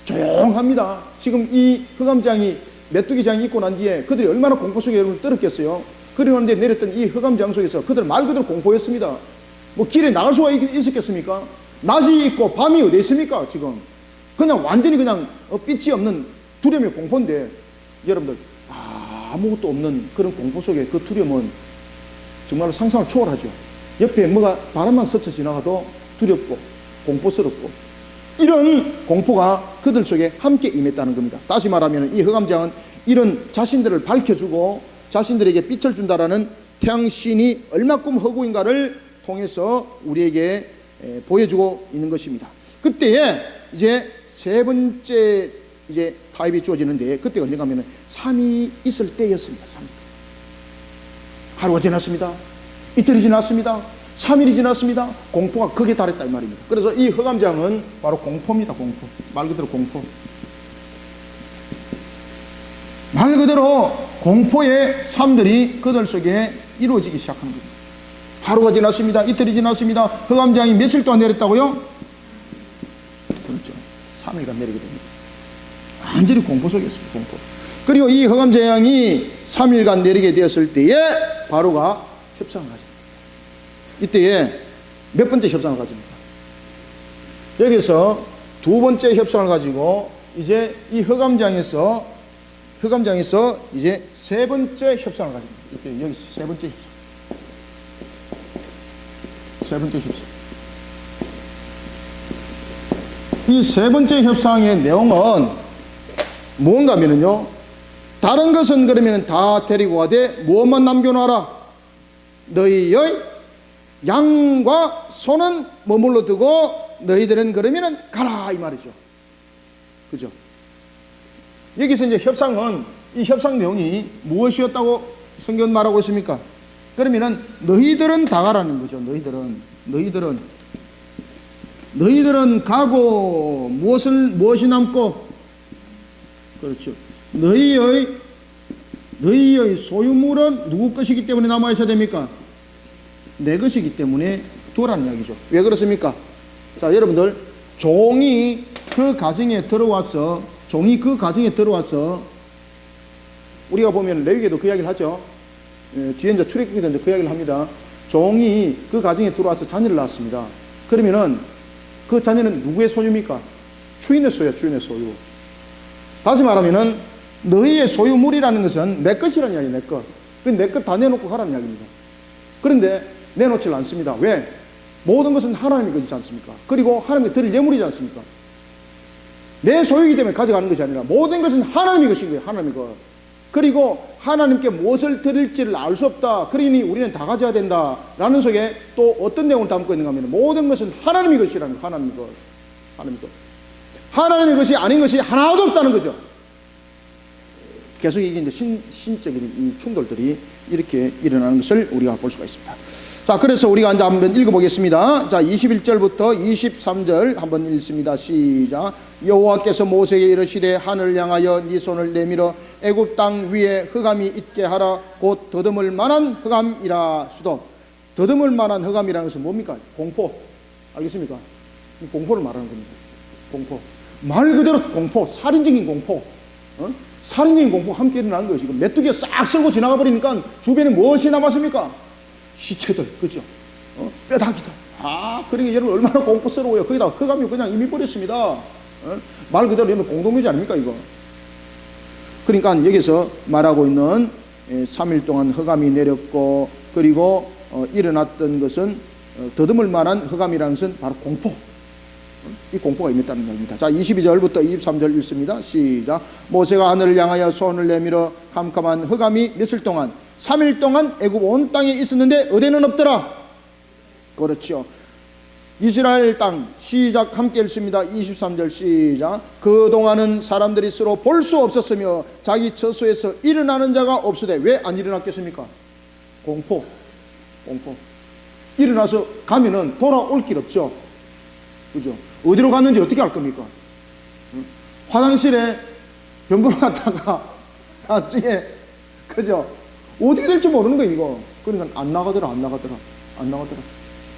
Speaker 1: 조용합니다. 지금 이 흑암재앙이 메뚜기장이 있고 난 뒤에 그들이 얼마나 공포 속에 여러분 떨었겠어요? 그러는데 내렸던 이 흑암재앙 속에서 그들 말 그대로 공포였습니다. 뭐 길에 나갈 수가 있었겠습니까? 낮이 있고 밤이 어디 있습니까? 지금 그냥 완전히 그냥 빛이 없는 두려움의 공포인데 여러분들 아무것도 없는 그런 공포 속에 그 두려움은 정말로 상상을 초월하죠. 옆에 뭐가 바람만 스쳐 지나가도 두렵고 공포스럽고 이런 공포가 그들 속에 함께 임했다는 겁니다. 다시 말하면 이 흑암재앙은 이런 자신들을 밝혀주고 자신들에게 빛을 준다라는 태양신이 얼마큼 허구인가를 통해서 우리에게 보여주고 있는 것입니다. 그때에 이제 세 번째 이제 타입이 주어지는데 그때가 언젠가 하면 3이 있을 때였습니다. 3. 하루가 지났습니다. 이틀이 지났습니다. 3일이 지났습니다. 공포가 극에 달했다 이 말입니다. 그래서 이 흑암장은 바로 공포입니다. 공포. 말 그대로 공포. 말 그대로 공포의 삶들이 그들 속에 이루어지기 시작한 겁니다. 하루가 지났습니다. 이틀이 지났습니다. 흑암장이 며칠 동안 내렸다고요? 그렇죠. 3일간 내리게 됩니다. 완전히 공포 속에 있습니다. 공포. 그리고 이 흑암재앙이 3일간 내리게 되었을 때에 바로가 협상을 하십니다. 이때에 몇 번째 협상을 가집니까? 여기서 두 번째 협상을 가지고 이제 이 흑암장에서 이제 세 번째 협상을 가집니다. 이때 여기서 세 번째 협상. 세 번째 협상. 이 세 번째 협상의 내용은 무언가 하면은요, 다른 것은 그러면 다 데리고 가되 무엇만 남겨놔라. 너희의 양과 소는 머물러 두고 너희들은 그러면은 가라 이 말이죠. 그죠? 여기서 이제 협상은 이 협상 내용이 무엇이었다고 성경은 말하고 있습니까? 그러면은 너희들은 다 가라는 거죠. 너희들은 가고 무엇이 남고, 그렇죠. 너희의 소유물은 누구 것이기 때문에 남아 있어야 됩니까? 내 것이기 때문에 두라는 이야기죠. 왜 그렇습니까? 자, 여러분들, 종이 그 가정에 들어와서 우리가 보면 레위기에도 그 이야기를 하죠. 뒤에 이제 출애굽기도 이제 그 이야기를 합니다. 종이 그 가정에 들어와서 자녀를 낳았습니다. 그러면은 그 자녀는 누구의 소유입니까? 주인의 소유야, 주인의 소유. 다시 말하면은 너희의 소유물이라는 것은 내 것이라는 이야기예요, 내 것. 내 것 다 내놓고 가라는 이야기입니다. 그런데 내놓지 않습니다. 왜? 모든 것은 하나님의 것이지 않습니까? 그리고 하나님께 드릴 예물이지 않습니까? 내 소유이기 때문에 가져가는 것이 아니라 모든 것은 하나님의 것인 거예요, 하나님의 것. 그리고 하나님께 무엇을 드릴지를 알 수 없다. 그러니 우리는 다 가져야 된다. 라는 속에 또 어떤 내용을 담고 있는가 하면 모든 것은 하나님의 것이라는 거예요, 하나님의 것. 하나님의 것. 하나님의 것이 아닌 것이 하나도 없다는 거죠. 계속 이게 이제 신적인 이 충돌들이 이렇게 일어나는 것을 우리가 볼 수가 있습니다. 자, 그래서 우리가 이제 한번 읽어보겠습니다. 자, 21절부터 23절 한번 읽습니다. 시작. 여호와께서 모세에게 이르시되 하늘을 향하여 네 손을 내밀어 애굽 땅 위에 흑암이 있게 하라. 곧 더듬을 만한 흑암이라 수도. 더듬을 만한 흑암이라는 것은 뭡니까? 공포. 알겠습니까? 공포를 말하는 겁니다. 공포. 말 그대로 공포, 살인적인 공포. 살인적인 공포가 함께 일어나는 거예요. 지금 메뚜기가 싹 쓸고 지나가 버리니까 주변에 무엇이 남았습니까? 시체들, 그죠? 뼈다귀들. 그러니까 여러분 얼마나 공포스러워요. 거기다 흑암이 그냥 이미 버렸습니다. 말 그대로 하면 공동묘지 아닙니까, 이거? 그러니까 여기서 말하고 있는 3일 동안 흑암이 내렸고, 그리고 일어났던 것은 더듬을 만한 흑암이라는 것은 바로 공포. 이 공포가 임했다는 겁니다. 자, 22절부터 23절 읽습니다. 시작. 모세가 하늘을 향하여 손을 내밀어 캄캄한 흑암이 며칠 동안 3일 동안 애굽 온 땅에 있었는데 어디는 없더라. 그렇죠. 이스라엘 땅. 시작. 함께 읽습니다. 23절 시작. 그동안은 사람들이 서로 볼 수 없었으며 자기 처소에서 일어나는 자가 없으되. 왜 안 일어났겠습니까? 공포. 일어나서 가면은 돌아올 길 없죠. 그죠? 어디로 갔는지 어떻게 알 겁니까? 화장실에 변 보러 갔다가 나중에, 그죠? 어떻게 될지 모르는 거예요, 이거. 그러니까 안 나가더라.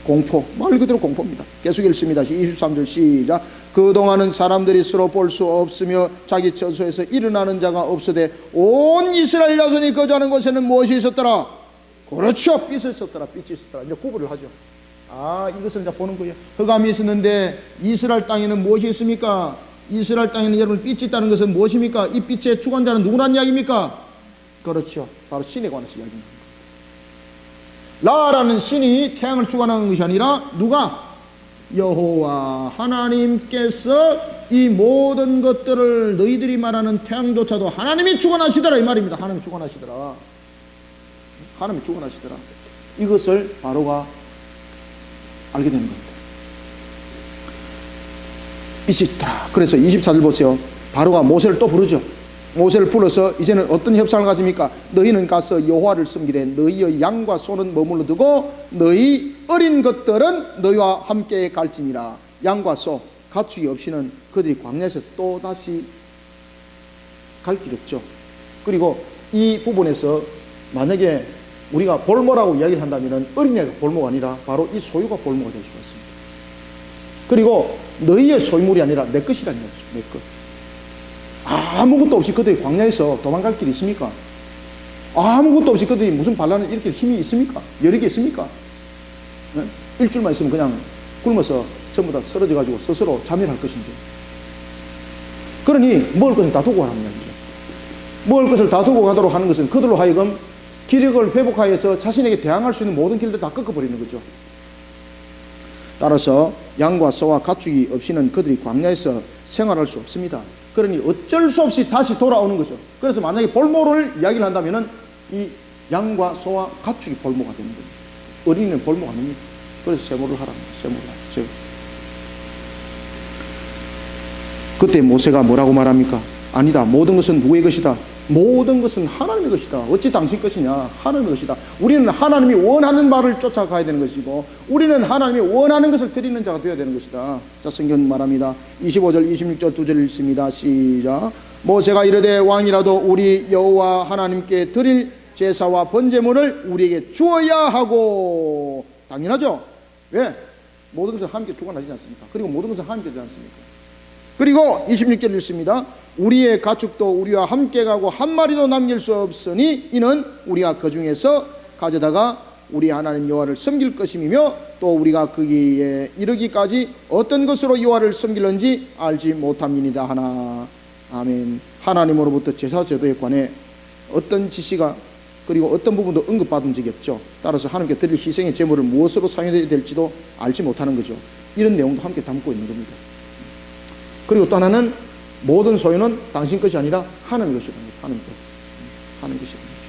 Speaker 1: 공포. 말 그대로 공포입니다. 계속 읽습니다. 23절 시작. 그동안은 사람들이 서로 볼 수 없으며 자기 처소에서 일어나는 자가 없으되 온 이스라엘 자손이 거주하는 곳에는 무엇이 있었더라? 그렇죠. 빛이 있었더라. 이제 구분을 하죠. 이것을 이제 보는 거예요. 흑암이 있었는데 이스라엘 땅에는 무엇이 있습니까? 이스라엘 땅에는 여러분 빛이 있다는 것은 무엇입니까? 이 빛의 주관자는 누구란 이야기입니까? 그렇죠. 바로 신에 관해서 이야기입니다. 라라는 신이 태양을 주관하는 것이 아니라 누가? 여호와 하나님께서 이 모든 것들을, 너희들이 말하는 태양조차도 하나님이 주관하시더라 이 말입니다. 하나님이 주관하시더라. 이것을 바로가 알게 되는 겁니다. 빛이 있더라. 그래서 24절 보세요. 바로가 모세를 또 부르죠. 모세를 불러서 이제는 어떤 협상을 가집니까? 너희는 가서 여호와를 섬기되 너희의 양과 소는 머물러 두고 너희 어린 것들은 너희와 함께 갈지니라. 양과 소 가축이 없이는 그들이 광야에서 또다시 갈 길 없죠. 그리고 이 부분에서 만약에 우리가 볼모라고 이야기를 한다면 어린애가 볼모가 아니라 바로 이 소유가 볼모가 될 수가 있습니다. 그리고 너희의 소유물이 아니라 내 것이라는 거죠. 내 것. 아무것도 없이 그들이 광야에서 도망갈 길이 있습니까? 아무것도 없이 그들이 무슨 반란을 일으킬 힘이 있습니까? 여력이 있습니까? 네? 일주일만 있으면 그냥 굶어서 전부 다 쓰러져가지고 스스로 자멸할 것인데. 그러니 먹을 것을 다 두고 가라는 이야기죠. 먹을 것을 다 두고 가도록 하는 것은 그들로 하여금 기력을 회복하여서 자신에게 대항할 수 있는 모든 길들 다 꺾어버리는 거죠. 따라서 양과 소와 가축이 없이는 그들이 광야에서 생활할 수 없습니다. 그러니 어쩔 수 없이 다시 돌아오는 거죠. 그래서 만약에 볼모를 이야기를 한다면 이 양과 소와 가축이 볼모가 되는 겁니다. 어린이는 볼모가 아닙니다. 그래서 세모를 하라는 거예요. 세모를. 그때 모세가 뭐라고 말합니까? 아니다. 모든 것은 누구의 것이다? 모든 것은 하나님의 것이다. 어찌 당신 것이냐? 하나님의 것이다. 우리는 하나님이 원하는 말을 쫓아가야 되는 것이고 우리는 하나님이 원하는 것을 드리는 자가 되어야 되는 것이다. 자, 성경 말합니다. 25절 26절 두 절 읽습니다. 시작. 모세가 이르되 왕이라도 우리 여호와 하나님께 드릴 제사와 번제물을 우리에게 주어야 하고. 당연하죠. 왜? 모든 것은 하나님께 주관하지 않습니까? 그리고 모든 것은 하나님께 되지 않습니까? 그리고 26절 읽습니다. 우리의 가축도 우리와 함께 가고 한 마리도 남길 수 없으니 이는 우리가 그 중에서 가져다가 우리 하나님 여호와를 섬길 것임이며 또 우리가 거기에 이르기까지 어떤 것으로 여호와를 섬길는지 알지 못함이니이다 하나. 아멘. 하나님으로부터 제사 제도에 관해 어떤 지시가 그리고 어떤 부분도 언급받은 적이 없죠. 따라서 하나님께 드릴 희생의 제물을 무엇으로 사용해야 될지도 알지 못하는 거죠. 이런 내용도 함께 담고 있는 겁니다. 그리고 또 하나는 모든 소유는 당신 것이 아니라 하나님의 것이라는 거죠. 하나님 것. 하나님 것이라는 거죠.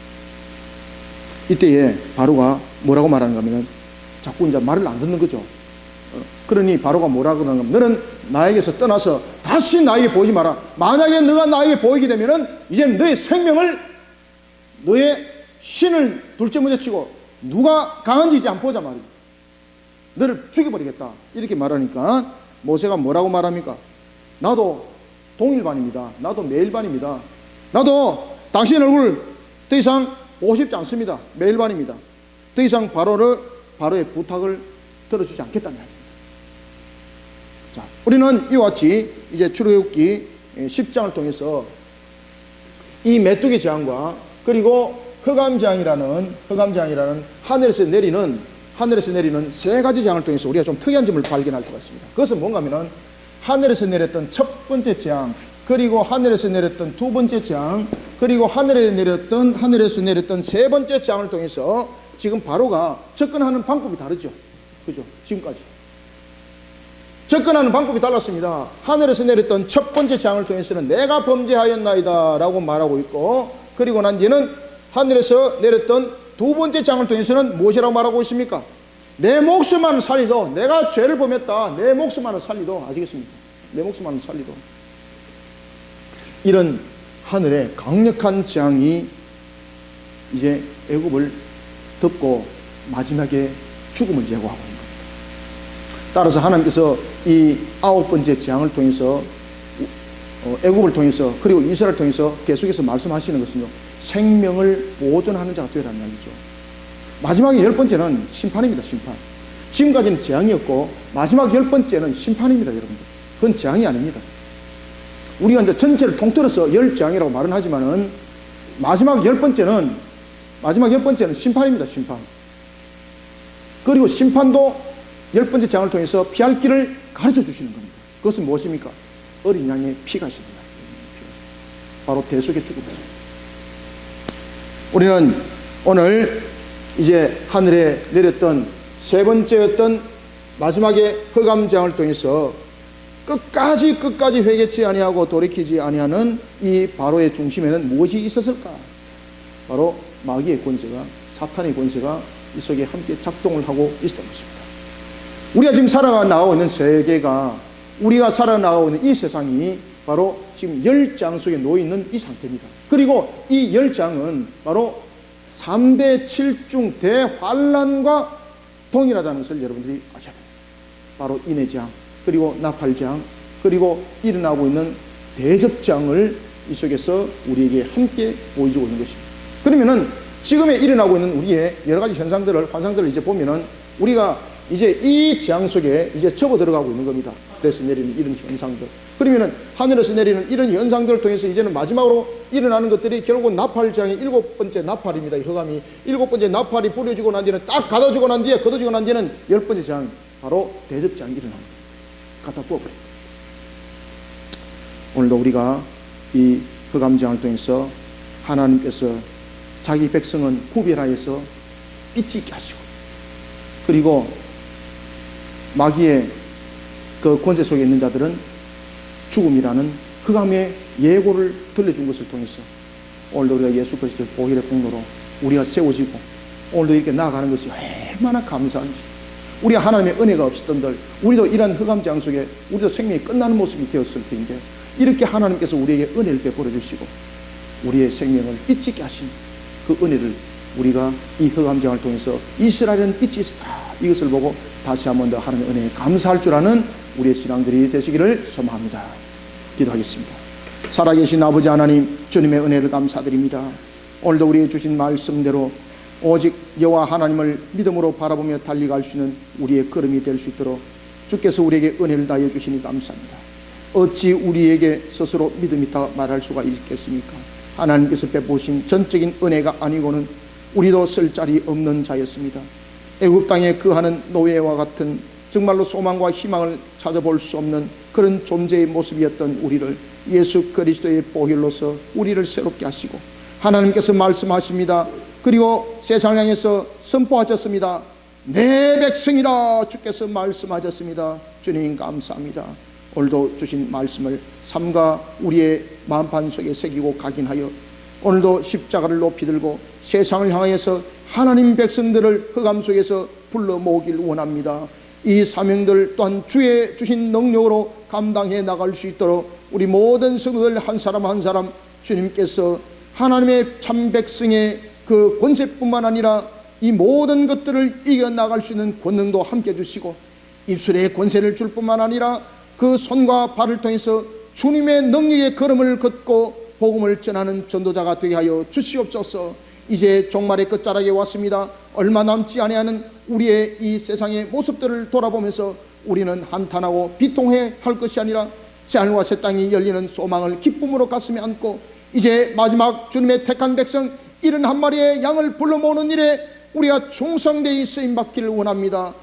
Speaker 1: 이때에 바로가 뭐라고 말하는가 하면 자꾸 이제 말을 안 듣는 거죠. 그러니 바로가 뭐라고 하는가 하면 너는 나에게서 떠나서 다시 나에게 보이지 마라. 만약에 너가 나에게 보이게 되면은 이제는 너의 생명을 너의 신을 둘째 문제 치고 누가 강한지 이제 안 보자 말이야. 너를 죽여버리겠다. 이렇게 말하니까 모세가 뭐라고 말합니까? 나도 동일반입니다. 나도 매일반입니다. 나도 당신 얼굴 더 이상 보고 싶지 않습니다. 매일반입니다. 더 이상 바로의 부탁을 들어주지 않겠다는 이야기입니다. 자, 우리는 이와 같이 이제 출애굽기 10장을 통해서 이 메뚜기 재앙과 그리고 흑암재앙이라는 하늘에서 내리는 세 가지 재앙을 통해서 우리가 좀 특이한 점을 발견할 수가 있습니다. 그것은 뭔가 하면은 하늘에서 내렸던 첫 번째 재앙, 그리고 하늘에서 내렸던 두 번째 재앙, 그리고 하늘에서 내렸던 세 번째 재앙을 통해서 지금 바로가 접근하는 방법이 다르죠. 그죠? 지금까지 접근하는 방법이 달랐습니다. 하늘에서 내렸던 첫 번째 재앙을 통해서는 내가 범죄하였나이다 라고 말하고 있고, 그리고 난 뒤에는 하늘에서 내렸던 두 번째 재앙을 통해서는 무엇이라고 말하고 있습니까? 내 목숨만은 살리도, 내가 죄를 범했다, 내 목숨만은 살리도. 아시겠습니까? 내 목숨만은 살리도. 이런 하늘의 강력한 재앙이 이제 애굽을 덮고 마지막에 죽음을 예고하고 있는 겁니다. 따라서 하나님께서 이 9번째 재앙을 통해서 애굽을 통해서 그리고 이스라엘을 통해서 계속해서 말씀하시는 것은요, 생명을 보존하는 자가 되라는 말이죠. 마지막에 10번째는 심판입니다. 심판. 지금까지는 재앙이었고 마지막 10번째는 심판입니다. 여러분들, 그건 재앙이 아닙니다. 우리가 이제 전체를 통틀어서 10재앙이라고 말은 하지만은 마지막 10번째는 심판입니다. 심판. 그리고 심판도 10번째 재앙을 통해서 피할 길을 가르쳐 주시는 겁니다. 그것은 무엇입니까? 어린 양의 피가 있습니다. 바로 대속의 죽음이죠. 우리는 오늘 이제 하늘에 내렸던 세 번째였던 마지막에 흑암재앙을 통해서 끝까지 회개치 아니하고 돌이키지 아니하는 이 바로의 중심에는 무엇이 있었을까? 바로 마귀의 권세가, 사탄의 권세가 이 속에 함께 작동을 하고 있었던 것입니다. 우리가 지금 살아나가고 있는 세계가, 우리가 살아나가고 있는 이 세상이 바로 지금 10장 속에 놓여있는 이 상태입니다. 그리고 이 10장은 바로 3대 7중 대환란과 동일하다는 것을 여러분들이 아셔야 됩니다. 바로 인해장, 그리고 나팔장, 그리고 일어나고 있는 대접장을 이 속에서 우리에게 함께 보여주고 있는 것입니다. 그러면은 지금에 일어나고 있는 우리의 여러 가지 현상들을, 환상들을 이제 보면은 우리가 이제 이 재앙 속에 이제 접어 들어가고 있는 겁니다. 하늘에서 내리는 이런 현상들. 그러면은 하늘에서 내리는 이런 현상들을 통해서 이제는 마지막으로 일어나는 것들이 결국은 나팔장의 7번째 나팔입니다. 이 흑암이 7번째 나팔이 뿌려지고 난 뒤에는 딱 걷어지고 난 뒤에는 10번째 장, 바로 대접장이 일어납니다. 갖다 부어버립니다. 오늘도 우리가 이 흑암장을 통해서 하나님께서 자기 백성은 구별하여서 빛이 있게 하시고, 그리고 마귀의 그 권세 속에 있는 자들은 죽음이라는 흑암의 예고를 들려준 것을 통해서 오늘도 우리가 예수 그리스도의 보혈의 공로로 우리가 세워지고 오늘도 이렇게 나아가는 것이 얼마나 감사한지, 우리가 하나님의 은혜가 없었던들 우리도 이런 흑암장 속에 우리도 생명이 끝나는 모습이 되었을 텐데, 이렇게 하나님께서 우리에게 은혜를 베풀어 주시고 우리의 생명을 빛 있게 하신 그 은혜를 우리가 이 흑암장을 통해서 이스라엘은 빛이 있었다, 이것을 보고 다시 한 번 더 하나님의 은혜에 감사할 줄 아는 우리의 신앙들이 되시기를 소망합니다. 기도하겠습니다. 살아계신 아버지 하나님, 주님의 은혜를 감사드립니다. 오늘도 우리의 주신 말씀대로 오직 여호와 하나님을 믿음으로 바라보며 달려갈 수 있는 우리의 걸음이 될 수 있도록 주께서 우리에게 은혜를 다해 주시니 감사합니다. 어찌 우리에게 스스로 믿음 있다 말할 수가 있겠습니까? 하나님께서 베푸신 전적인 은혜가 아니고는 우리도 쓸 자리 없는 자였습니다. 애굽 땅에 거하는 노예와 같은 정말로 소망과 희망을 찾아볼 수 없는 그런 존재의 모습이었던 우리를 예수 그리스도의 보혈로서 우리를 새롭게 하시고, 하나님께서 말씀하십니다. 그리고 세상을 향해서 선포하셨습니다. 내 백성이라 주께서 말씀하셨습니다. 주님 감사합니다. 오늘도 주신 말씀을 삶과 우리의 마음판 속에 새기고 각인하여 오늘도 십자가를 높이 들고 세상을 향하여서 하나님 백성들을 흑암 속에서 불러 모으길 원합니다. 이 사명들 또한 주의 주신 능력으로 감당해 나갈 수 있도록 우리 모든 성도들 한 사람 한 사람 주님께서 하나님의 참 백성의 그 권세뿐만 아니라 이 모든 것들을 이겨나갈 수 있는 권능도 함께 주시고, 입술에 권세를 줄 뿐만 아니라 그 손과 발을 통해서 주님의 능력의 걸음을 걷고 복음을 전하는 전도자가 되게 하여 주시옵소서. 이제 종말의 끝자락에 왔습니다. 얼마 남지 아니하는 우리의 이 세상의 모습들을 돌아보면서 우리는 한탄하고 비통해 할 것이 아니라 새하늘과 새 땅이 열리는 소망을 기쁨으로 가슴에 안고 이제 마지막 주님의 택한 백성 71마리의 양을 불러 모으는 일에 우리가 충성되이 쓰임받기를 원합니다.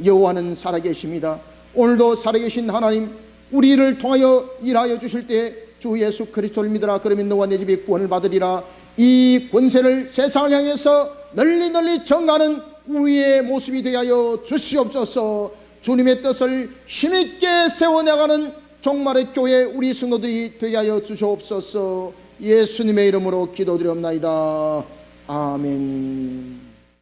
Speaker 1: 여호와는 살아계십니다. 오늘도 살아계신 하나님, 우리를 통하여 일하여 주실 때 주 예수 그리스도를 믿으라. 그러면 너와 내 집이 구원을 받으리라. 이 권세를 세상을 향해서 널리 널리 전가하는 우리의 모습이 되어 주시옵소서. 주님의 뜻을 힘있게 세워나가는 종말의 교회 우리 성도들이 되게 하여 주시옵소서. 예수님의 이름으로 기도드리옵나이다. 아멘.